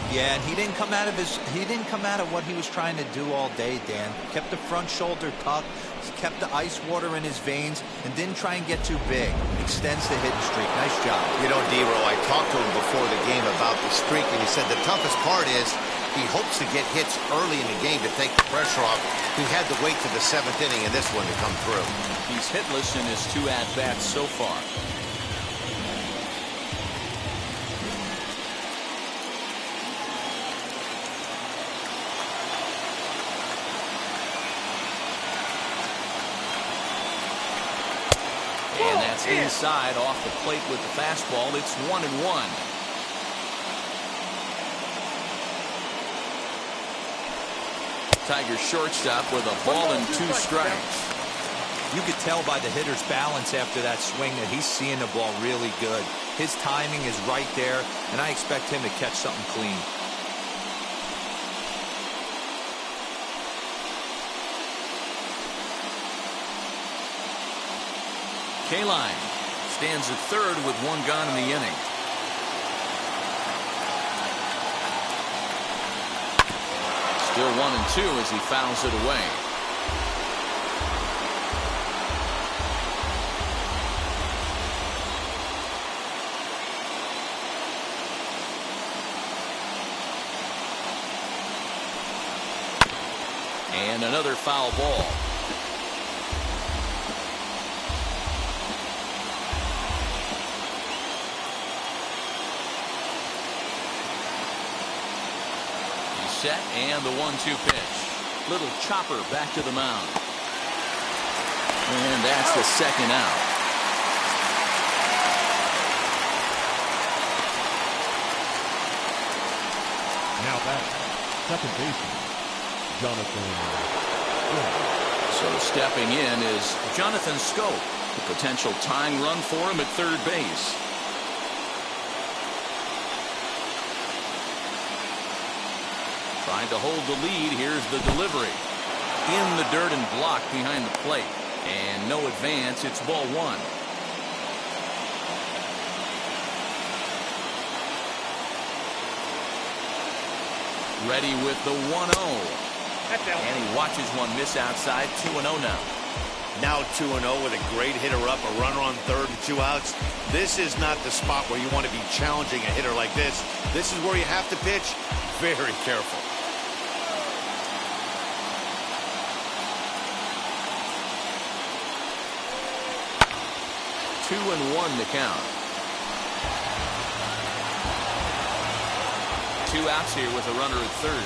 Yeah, and he didn't come out of what he was trying to do all day, Dan. Kept the front shoulder tucked, kept the ice water in his veins, and didn't try and get too big. Extends the hitting streak. Nice job. You know, Dero, I talked to him before the game about the streak, and he said the toughest part is he hopes to get hits early in the game to take the pressure off. He had to wait to the 7th inning in this one to come through. He's hitless in his 2 at-bats so far. And that's inside off the plate with the fastball. It's 1-1. Tigers shortstop with a ball and 2 strikes. You could tell by the hitter's balance after that swing that he's seeing the ball really good. His timing is right there, and I expect him to catch something clean. K-line stands at third with 1 gone in the inning. Still 1-2 as he fouls it away. And another foul ball. He's set, and the 1-2 pitch. Little chopper back to the mound. And that's the second out. Now back, second baseman, Jonathan. So stepping in is Jonathan Scope, a potential tying run for him at third base. Trying to hold the lead. Here's the delivery. In the dirt and blocked behind the plate. And no advance. It's ball 1. Ready with the 1-0. And he watches one miss outside. 2-0 now. Now 2-0 with a great hitter up, a runner on third and 2 outs. This is not the spot where you want to be challenging a hitter like this. This is where you have to pitch very careful. Two and 1 to count. 2 outs here with a runner at third.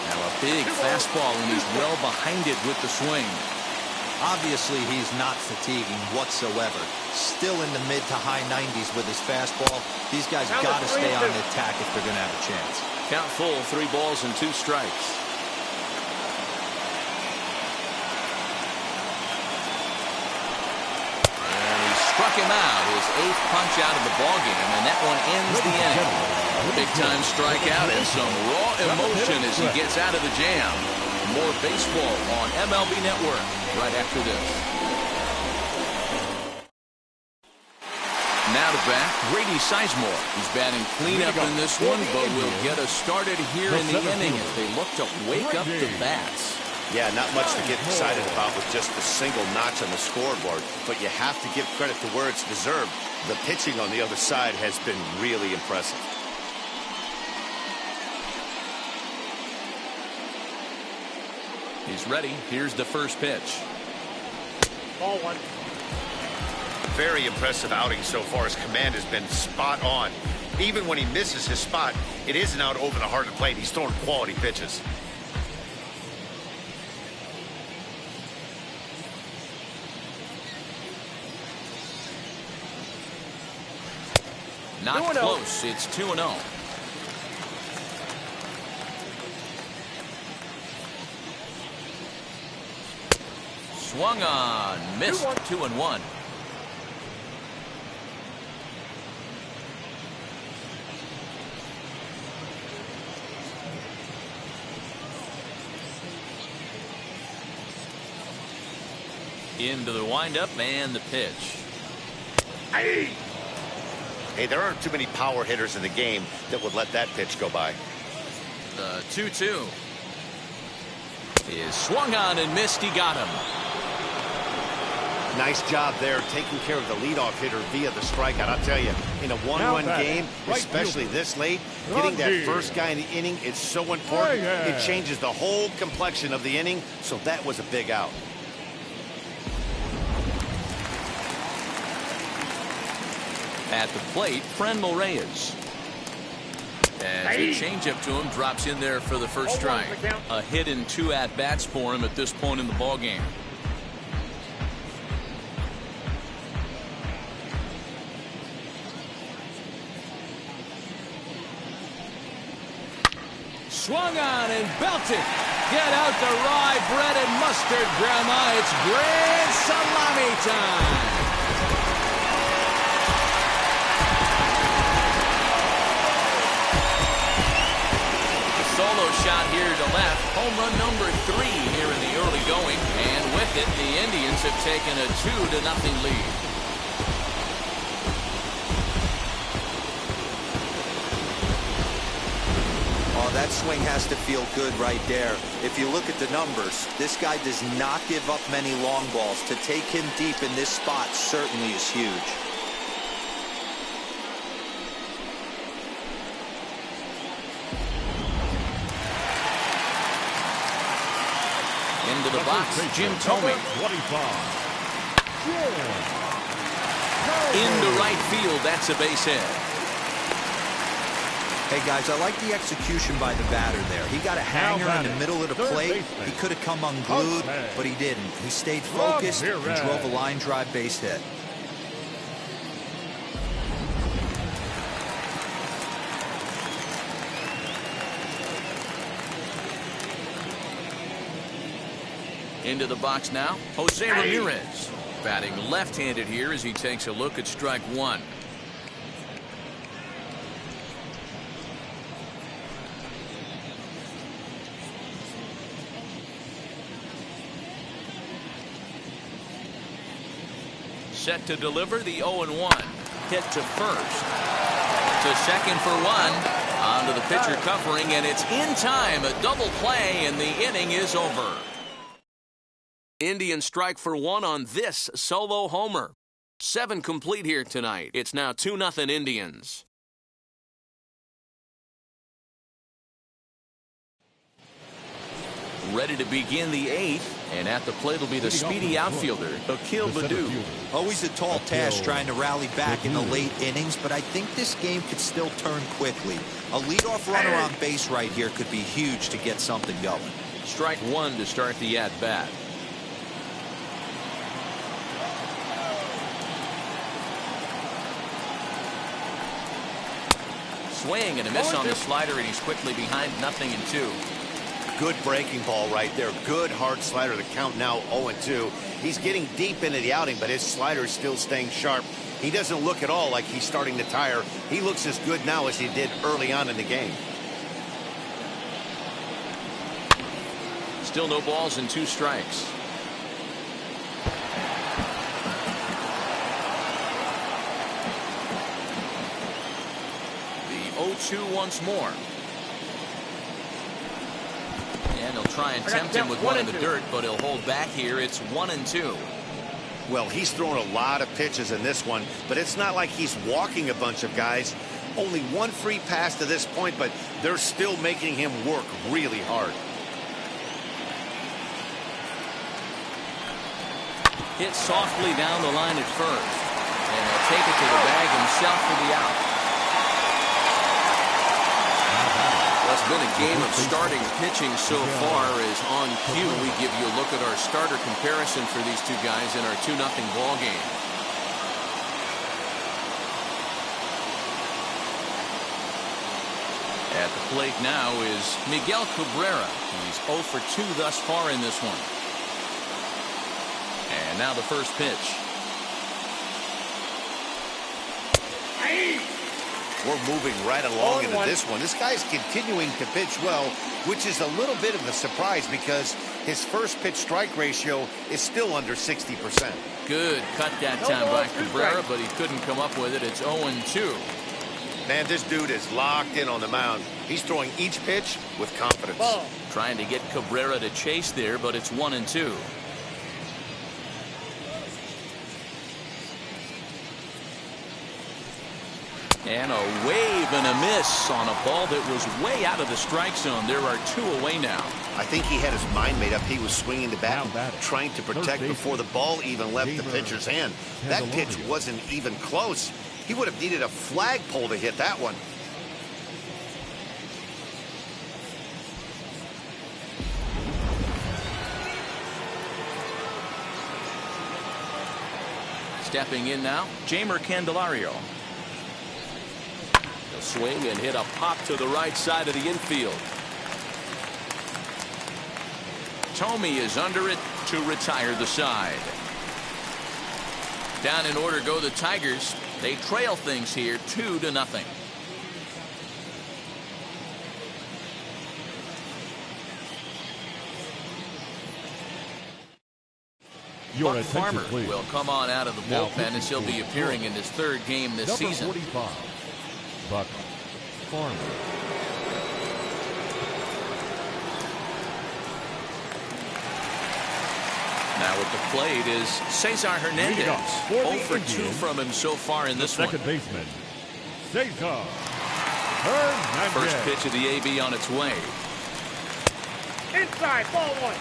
Now a big fastball, and he's well behind it with the swing. Obviously, he's not fatiguing whatsoever. Still in the mid to high 90s with his fastball. These guys got to stay on the attack if they're going to have a chance. Count full, 3 balls and 2 strikes. And he struck him out, his 8th punch out of the ballgame, and that one ends the inning. Big time strikeout and some raw emotion as he gets out of the jam. More baseball on MLB Network right after this. Now to bat, Grady Sizemore. He's batting cleanup in this one, but will get us started here in the inning as they look to wake up the bats. Yeah, not much to get excited about with just a single notch on the scoreboard, but you have to give credit to where it's deserved. The pitching on the other side has been really impressive. He's ready. Here's the first pitch. Ball 1. Very impressive outing so far. His command has been spot on. Even when he misses his spot, it isn't out over the heart of the plate. He's throwing quality pitches. Not close. It's 2-0. Swung on, missed. 2-1. Into the windup and the pitch. Hey, there aren't too many power hitters in the game that would let that pitch go by. The 2-2 is swung on and missed. He got him. Nice job there, taking care of the leadoff hitter via the strikeout. I'll tell you, in a one-run game, especially this late, getting that first guy in the inning is so important. It changes the whole complexion of the inning, so that was a big out. At the plate, Trammell Reyes. As a changeup to him, drops in there for the first strike. A hit and 2 at-bats for him at this point in the ballgame. swung on and belted. Get out the rye bread and mustard, Grandma. It's grand salami time. Solo shot here to left. Home run number 3 here in the early going. And with it, the Indians have taken a 2-0 lead. Oh, that swing has to feel good right there. If you look at the numbers, this guy does not give up many long balls. To take him deep in this spot certainly is huge. Into the box, Jim Thome. Into right field, that's a base hit. Hey, guys, I like the execution by the batter there. He got a hanger in the middle of the plate. He could have come unglued, but he didn't. He stayed focused and drove a line drive base hit. Into the box now, Jose Ramirez. Batting left-handed here as he takes a look at strike 1. Set to deliver the 0-1. Hit to first. To second for 1. Onto the pitcher covering, and it's in time. A double play, and the inning is over. Indians strike for 1 on this solo homer. 7 complete here tonight. It's now 2-0 Indians. Ready to begin the 8th, and at the plate will be the speedy outfielder, Akil Baddoo. Always a tall task trying to rally back in the late innings, but I think this game could still turn quickly. A leadoff runner on base right here could be huge to get something going. Strike 1 to start the at-bat. Swing and a miss on the slider, and he's quickly behind 0-2. Good breaking ball right there. Good hard slider. The count now 0-2. He's getting deep into the outing, but his slider is still staying sharp. He doesn't look at all like he's starting to tire. He looks as good now as he did early on in the game. Still no balls and 2 strikes. The 0-2 once more. And he'll try and tempt him with 1 in the dirt, but he'll hold back here. It's 1-2. Well, he's thrown a lot of pitches in this one, but it's not like he's walking a bunch of guys. Only 1 free pass to this point, but they're still making him work really hard. Hit softly down the line at first. And he'll take it to the bag himself for the out. Well, it's been a game of starting pitching so far. As on cue, we give you a look at our starter comparison for these 2 guys in our 2-0 ball game. At the plate now is Miguel Cabrera. He's 0 for 2 thus far in this one. And now the first pitch. We're moving right along into this one. This guy's continuing to pitch well, which is a little bit of a surprise because his first pitch strike ratio is still under 60%. Good cut that time by Cabrera, but he couldn't come up with it. It's 0-2. Man, this dude is locked in on the mound. He's throwing each pitch with confidence. Trying to get Cabrera to chase there, but it's 1-2. And a wave and a miss on a ball that was way out of the strike zone. There are 2 away now. I think he had his mind made up. He was swinging the bat, trying to protect before the ball even left the pitcher's hand. That pitch wasn't even close. He would have needed a flagpole to hit that one. Stepping in now, Jeimer Candelario. He'll swing and hit a pop to the right side of the infield. Tomey is under it to retire the side. Down in order go the Tigers. They trail things here 2-0. Your Buck attention, Farmer please. will come on out of the Now bullpen as he'll be appearing in his third game this Number season. 45, Buck Farmer. Now at the plate is Cesar Hernandez. Leading off for 0 the for 2 Indians, from him so far in this Second one. baseman, Cesar Hernandez. First pitch of the AB on its way. Inside, ball 1.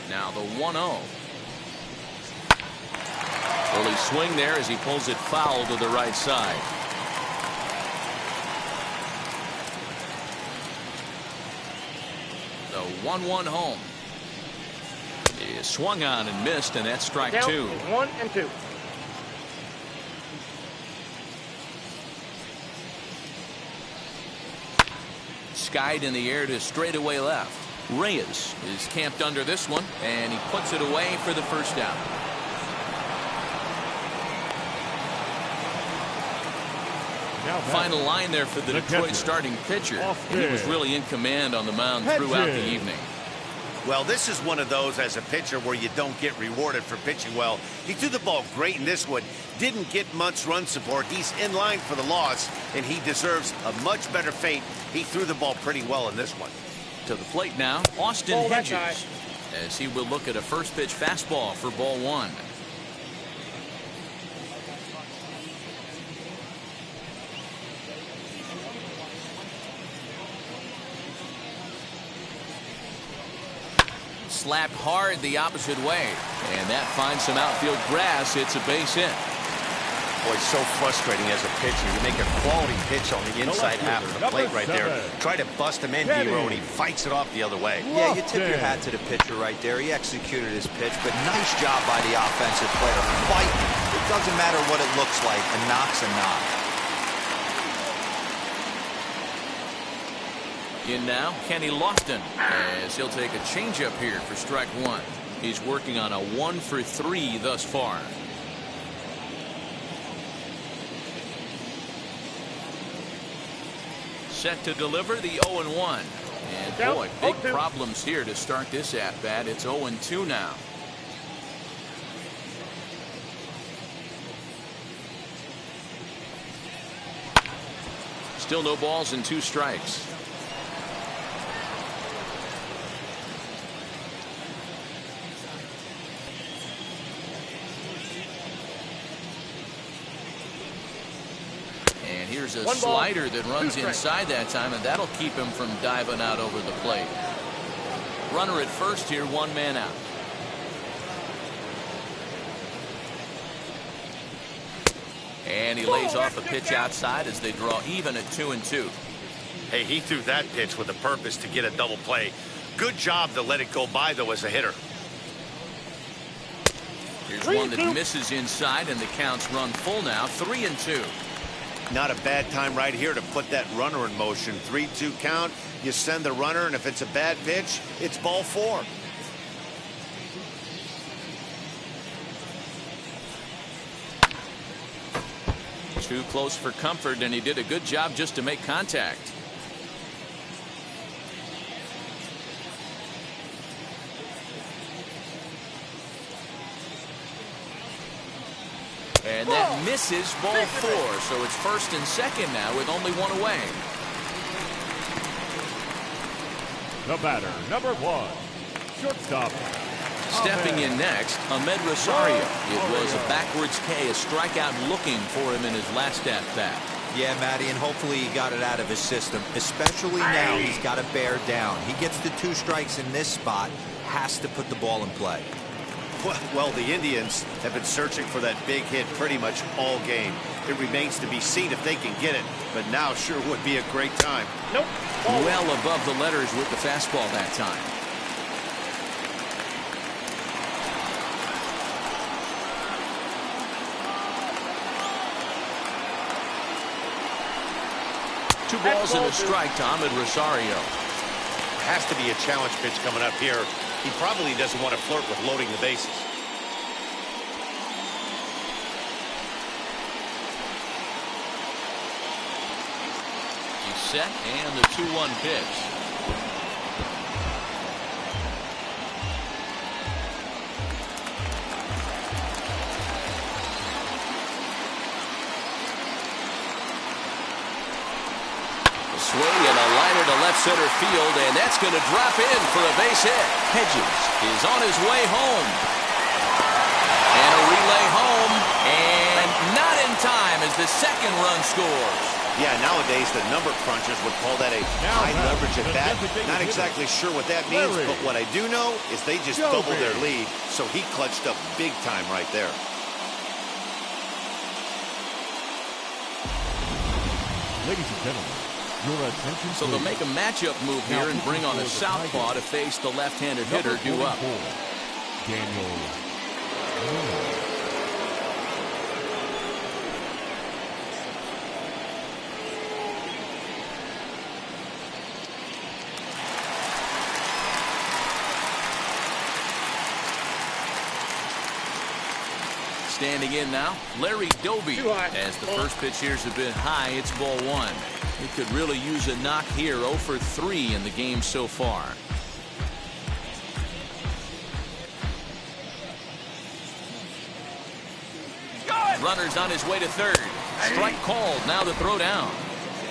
Now the 1-0. Early swing there as he pulls it foul to the right side. The 1-1 home. He is swung on and missed, and that's strike Down 2. is 1 and 2. Skied in the air to straightaway left. Reyes is camped under this one, and he puts it away for the first out. Now back. Final line there for the Detroit catcher. starting pitcher. Off And he was there. really in command on the mound throughout the Hedges. evening. Well, this is one of those as a pitcher where you don't get rewarded for pitching well. He threw the ball great in this one. Didn't get much run support. He's in line for the loss, and he deserves a much better fate. He threw the ball pretty well in this one. To the plate now, Austin Ball that Hedges, as he will look at a first pitch fastball for ball 1. Slapped hard the opposite way, and that finds some outfield grass. It's a base hit. Boy, it's so frustrating as a pitcher. You make a quality pitch on the inside half of the plate right there. Try to bust him in, D-Row, and he fights it off the other way. Yeah, you tip your hat to the pitcher right there. He executed his pitch, but nice job by the offensive player. Fighting. It doesn't matter what it looks like. A knock's a knock. In now, Kenny Lofton, as he'll take a changeup here for strike 1. He's working on a 1 for 3 thus far. Set to deliver the 0-1. And boy, big problems here to start this at-bat. It's 0-2 now. Still no balls and 2 strikes. And here's a slider that runs inside that time, and that'll keep him from diving out over the plate. Runner at first here, 1 man out. And he lays off a pitch outside as they draw even at 2-2. Hey, he threw that pitch with a purpose to get a double play. Good job to let it go by, though, as a hitter. Here's one that misses inside, and the count's run full now, 3-2. Not a bad time right here to put that runner in motion. 3-2 count. You send the runner, and if it's a bad pitch, it's ball 4. Too close for comfort, and he did a good job just to make contact. And that misses, ball 4. So it's first and second now with only 1 away. The batter, number 1, shortstop. Stepping in next, Ahmed Rosario. It was a backwards K, a strikeout looking for him in his last at-bat. Yeah, Matty, and hopefully he got it out of his system. Especially now, he's got to bear down. He gets the 2 strikes in this spot, has to put the ball in play. Well, the Indians have been searching for that big hit pretty much all game. It remains to be seen if they can get it, but now sure would be a great time. Nope. Well above the letters with the fastball that time. 2 balls and a strike to Ahmed Rosario. Has to be a challenge pitch coming up here. He probably doesn't want to flirt with loading the bases. He's set, and the 2-1 pitch. Swing and a liner to left center field, and that's going to drop in for a base hit. Hedges is on his way home. And a relay home, and not in time as the second run scores. Yeah, nowadays the number crunchers would call that a high leverage at bat. Not exactly sure what that means, but what I do know is they just doubled their lead, so he clutched up big time right there. Ladies and gentlemen, your attention. So they'll make a matchup move here and bring on a southpaw to face the left-handed hitter due up. Daniel. Standing in now, Larry Doby. As the first pitch here's a bit high, it's ball 1. He could really use a knock here. 0 for 3 in the game so far. Runner's on his way to third. Strike called. Now the throw down.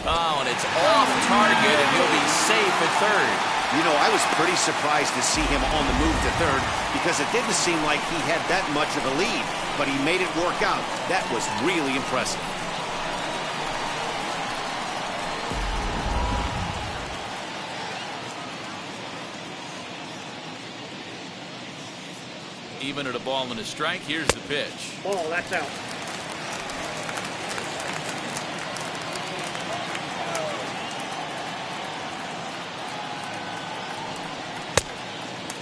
Oh, and it's off target, and he'll be safe at third. You know, I was pretty surprised to see him on the move to third because it didn't seem like he had that much of a lead, but he made it work out. That was really impressive. Even at a ball and a strike, here's the pitch. Ball, that's out.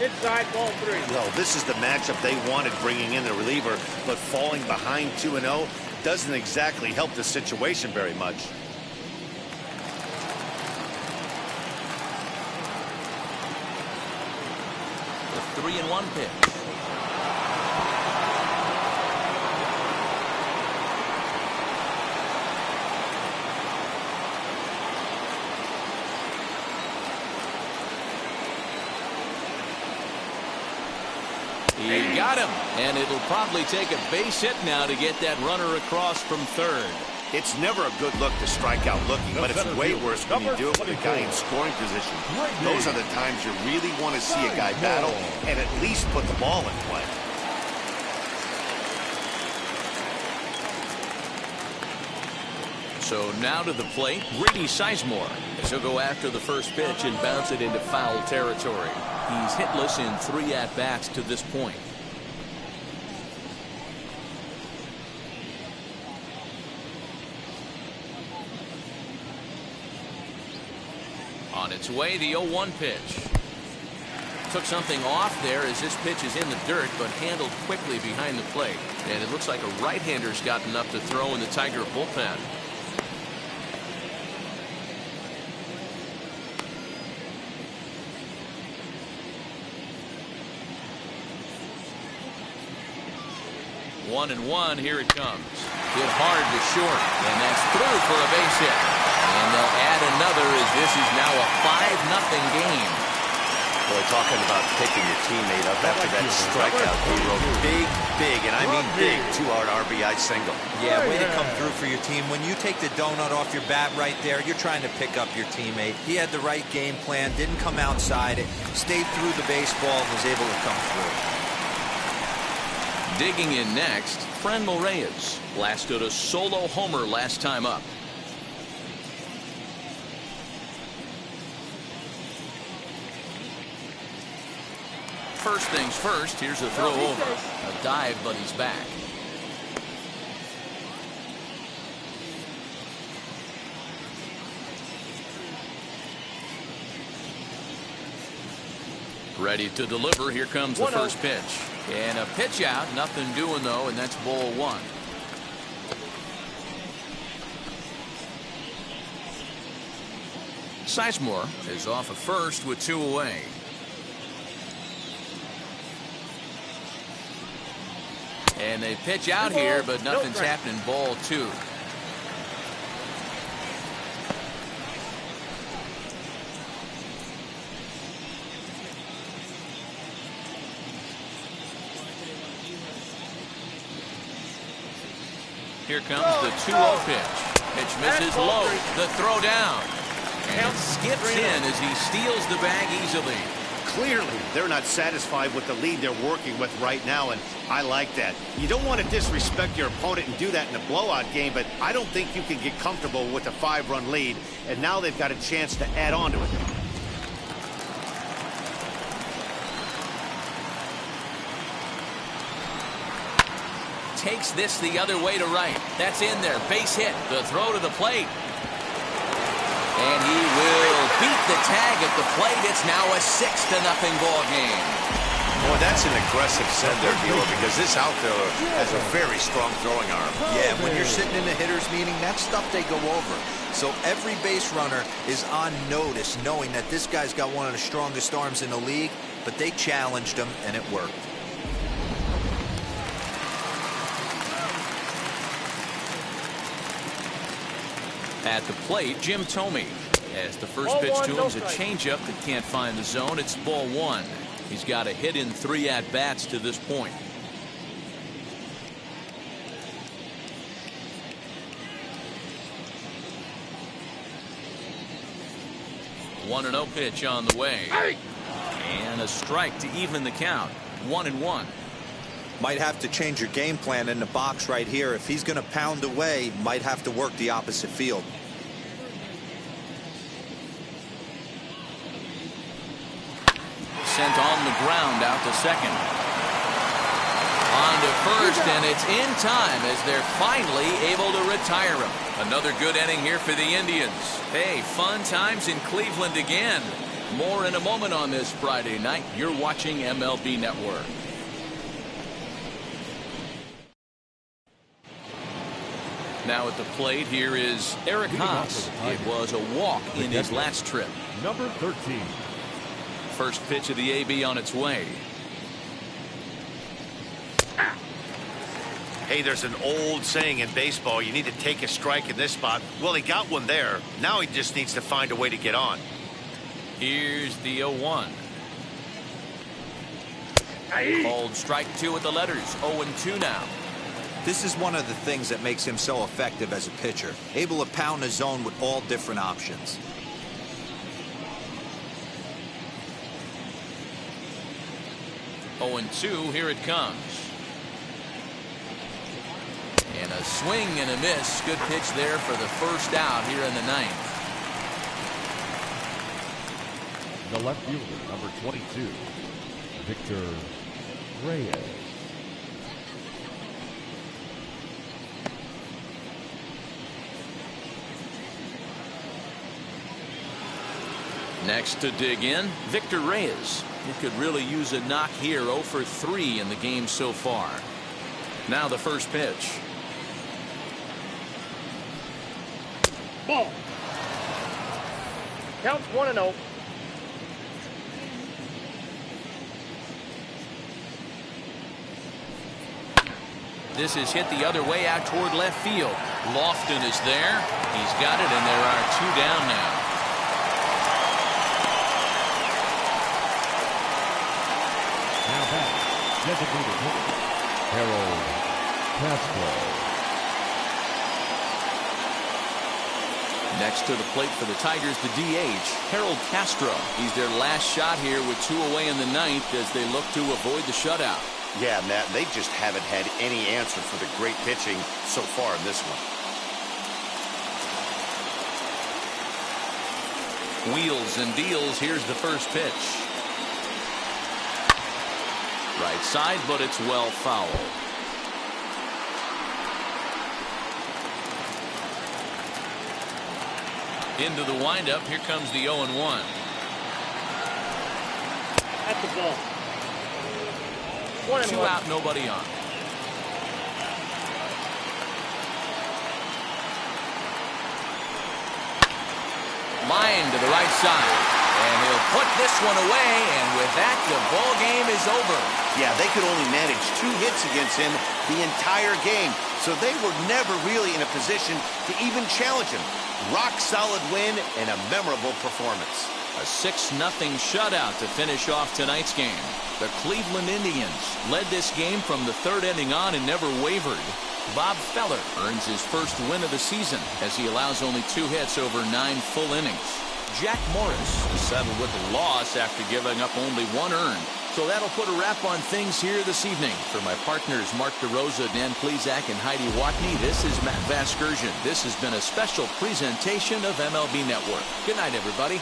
Inside, ball 3. Well, this is the matchup they wanted, bringing in the reliever, but falling behind 2-0 doesn't exactly help the situation very much. The 3-1 pitch. He got him, and it'll probably take a base hit now to get that runner across from third. It's never a good look to strike out looking, but it's way worse when you do it with a guy in scoring position. Those are the times you really want to see a guy battle and at least put the ball in play. So now to the plate, Grady Sizemore, as he'll go after the first pitch and bounce it into foul territory. He's hitless in 3 at-bats to this point. On its way, the 0-1 pitch. Took something off there as this pitch is in the dirt, but handled quickly behind the plate. And it looks like a right-hander's gotten up to throw in the Tiger bullpen. One and one, here it comes. Hit hard to short, and that's through for a base hit. And they'll add another as this is now a 5-0 game. Boy, talking about picking your teammate up after that strikeout, big, and I mean big, 2-out RBI single. Yeah, way to come through for your team. When you take the donut off your bat right there, you're trying to pick up your teammate. He had the right game plan, didn't come outside it, stayed through the baseball, and was able to come through. Digging in next, Trammell Reyes blasted a solo homer last time up. First things first, here's a throw over. A dive, but he's back. Ready to deliver. Here comes the first pitch. And a pitch out. Nothing doing, though, and that's ball 1. Sizemore is off at first with 2 away. And they pitch out here, but nothing's happening. Ball 2. Here comes the 2-0 pitch. Pitch misses low. The throw down. And it skips in as he steals the bag easily. Clearly, they're not satisfied with the lead they're working with right now, and I like that. You don't want to disrespect your opponent and do that in a blowout game, but I don't think you can get comfortable with a 5-run lead, and now they've got a chance to add on to it. Takes this the other way to right. That's in there. Base hit. The throw to the plate. And he will beat the tag at the plate. It's now a 6-0 ball game. Boy, that's an aggressive send there, Gilo, because this outfielder has a very strong throwing arm. Yeah, when you're sitting in a hitter's meeting, that's stuff they go over. So every base runner is on notice, knowing that this guy's got one of the strongest arms in the league, but they challenged him, and it worked. At the plate, Jim Thome. As the first pitch to him is a changeup that can't find the zone. It's ball 1. He's got a hit in 3 at-bats to this point. One 1-0 pitch on the way. And a strike to even the count. 1-1. Might have to change your game plan in the box right here. If he's going to pound away, might have to work the opposite field. Sent on the ground out to second. On to first, and it's in time as they're finally able to retire him. Another good inning here for the Indians. Hey, fun times in Cleveland again. More in a moment on this Friday night. You're watching MLB Network. Now at the plate, here is Eric Haas. It was a walk in his last trip. Number 13. First pitch of the AB on its way. Hey, there's an old saying in baseball, you need to take a strike in this spot. Well, he got one there. Now he just needs to find a way to get on. Here's the 0-1. Called strike 2 with the letters. 0-2 now. This is one of the things that makes him so effective as a pitcher. Able to pound the zone with all different options. Oh, 0-2, here it comes. And a swing and a miss. Good pitch there for the first out here in the 9th. The left fielder, number 22, Victor Reyes. Next to dig in, Victor Reyes. He could really use a knock here. 0 for 3 in the game so far. Now the first pitch. Ball. Counts 1-0. This is hit the other way out toward left field. Lofton is there. He's got it, and there are 2 down now. Now back, designated hitter, Castro. Next to the plate for the Tigers, the DH, Harold Castro. He's their last shot here with 2 away in the 9th as they look to avoid the shutout. Yeah, Matt, they just haven't had any answer for the great pitching so far in this one. Wheels and deals. Here's the first pitch. Right side, but it's well foul. Into the windup. Here comes the 0-1. At the ball. 2 out, nobody on. Line to the right side. And he'll put this one away, and with that, the ball game is over. Yeah, they could only manage 2 hits against him the entire game, so they were never really in a position to even challenge him. Rock solid win and a memorable performance. A 6-0 shutout to finish off tonight's game. The Cleveland Indians led this game from the 3rd inning on and never wavered. Bob Feller earns his first win of the season as he allows only 2 hits over 9 full innings. Jack Morris settled with a loss after giving up only 1 earned. So that'll put a wrap on things here this evening. For my partners Mark DeRosa, Dan Plezak, and Heidi Watney, this is Matt Vasgersian. This has been a special presentation of MLB Network. Good night, everybody.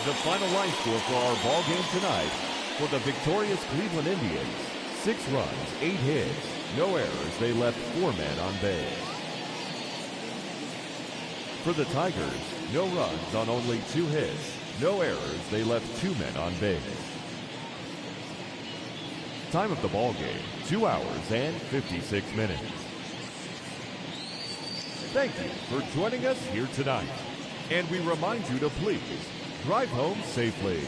The final line score for our ball game tonight: for the victorious Cleveland Indians, 6 runs, 8 hits, no errors. They left 4 men on base. For the Tigers, no runs on only 2 hits, no errors. They left 2 men on base. Time of the ball game: 2 hours and 56 minutes. Thank you for joining us here tonight, and we remind you to please drive home safely.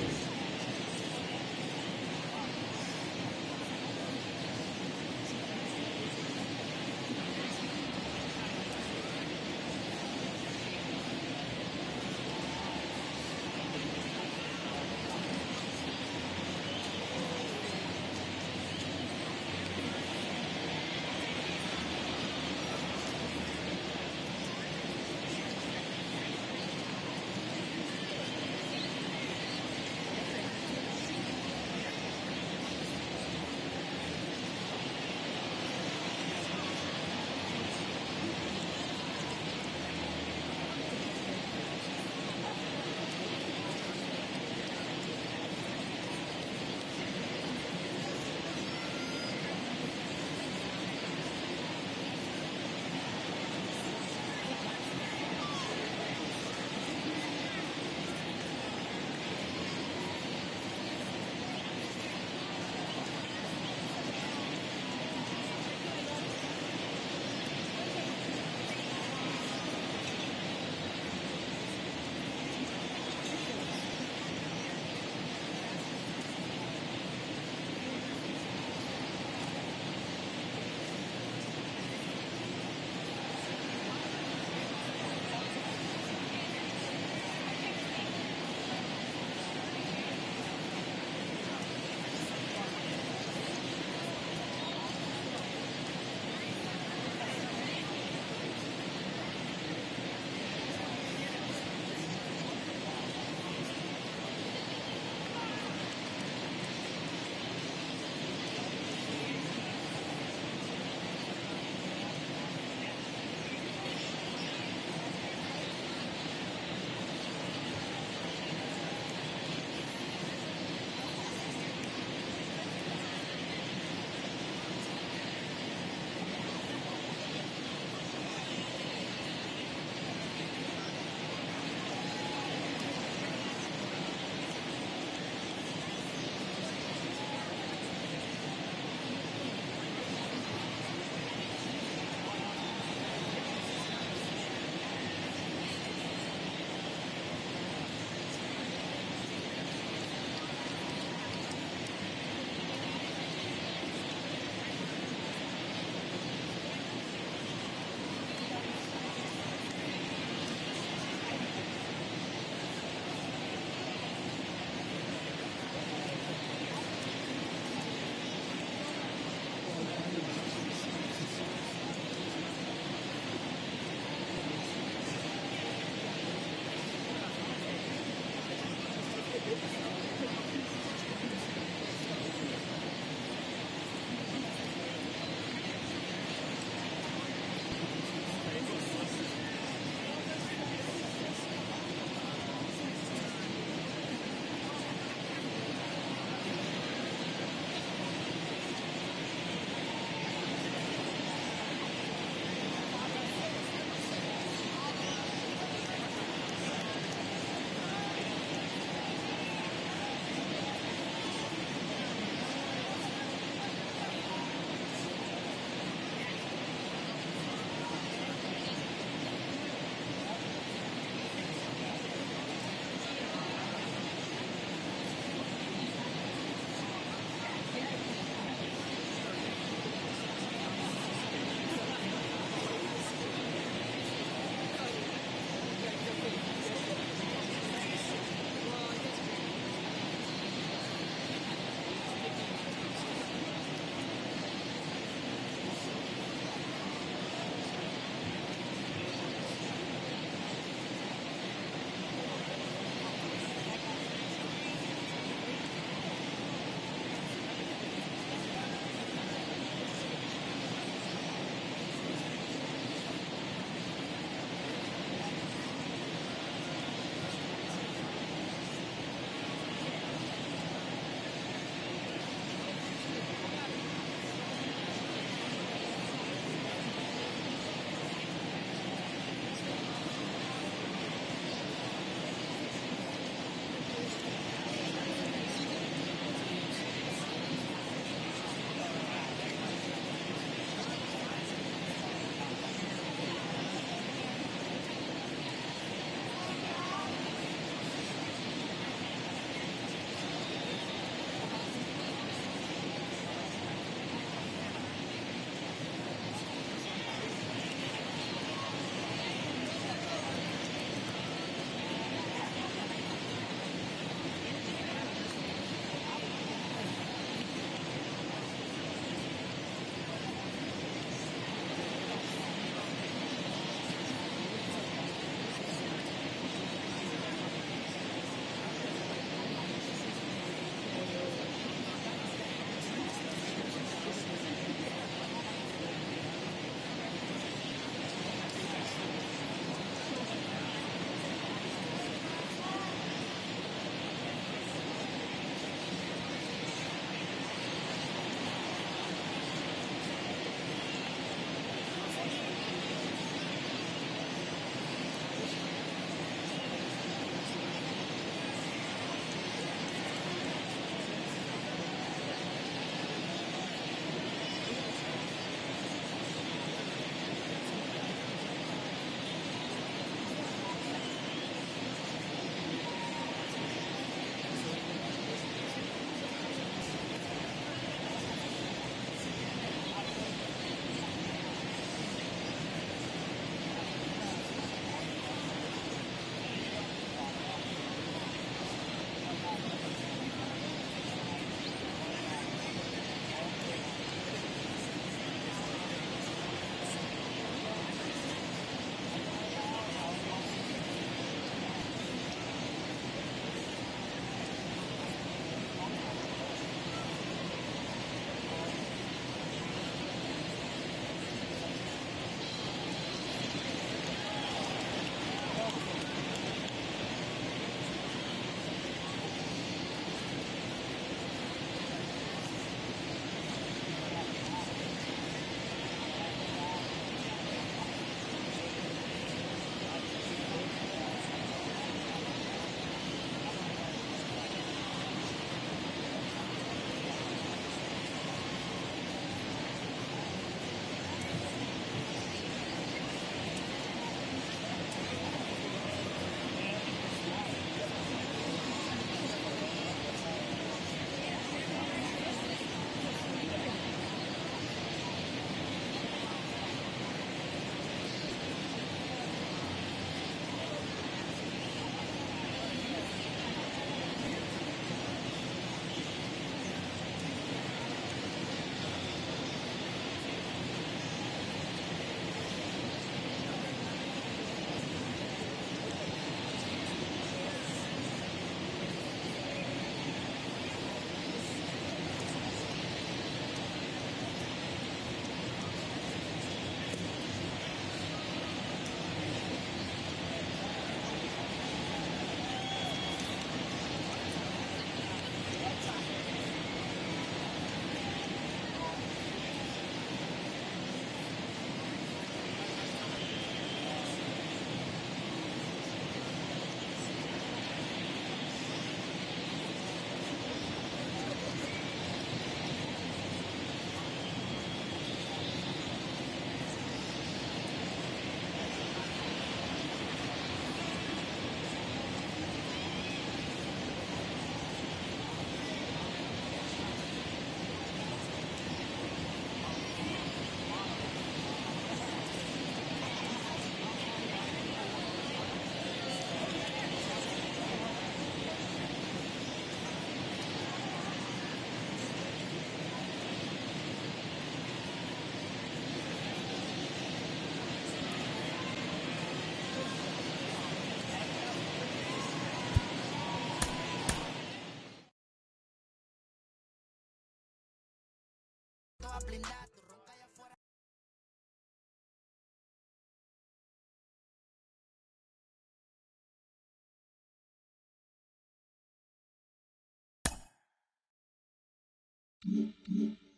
you.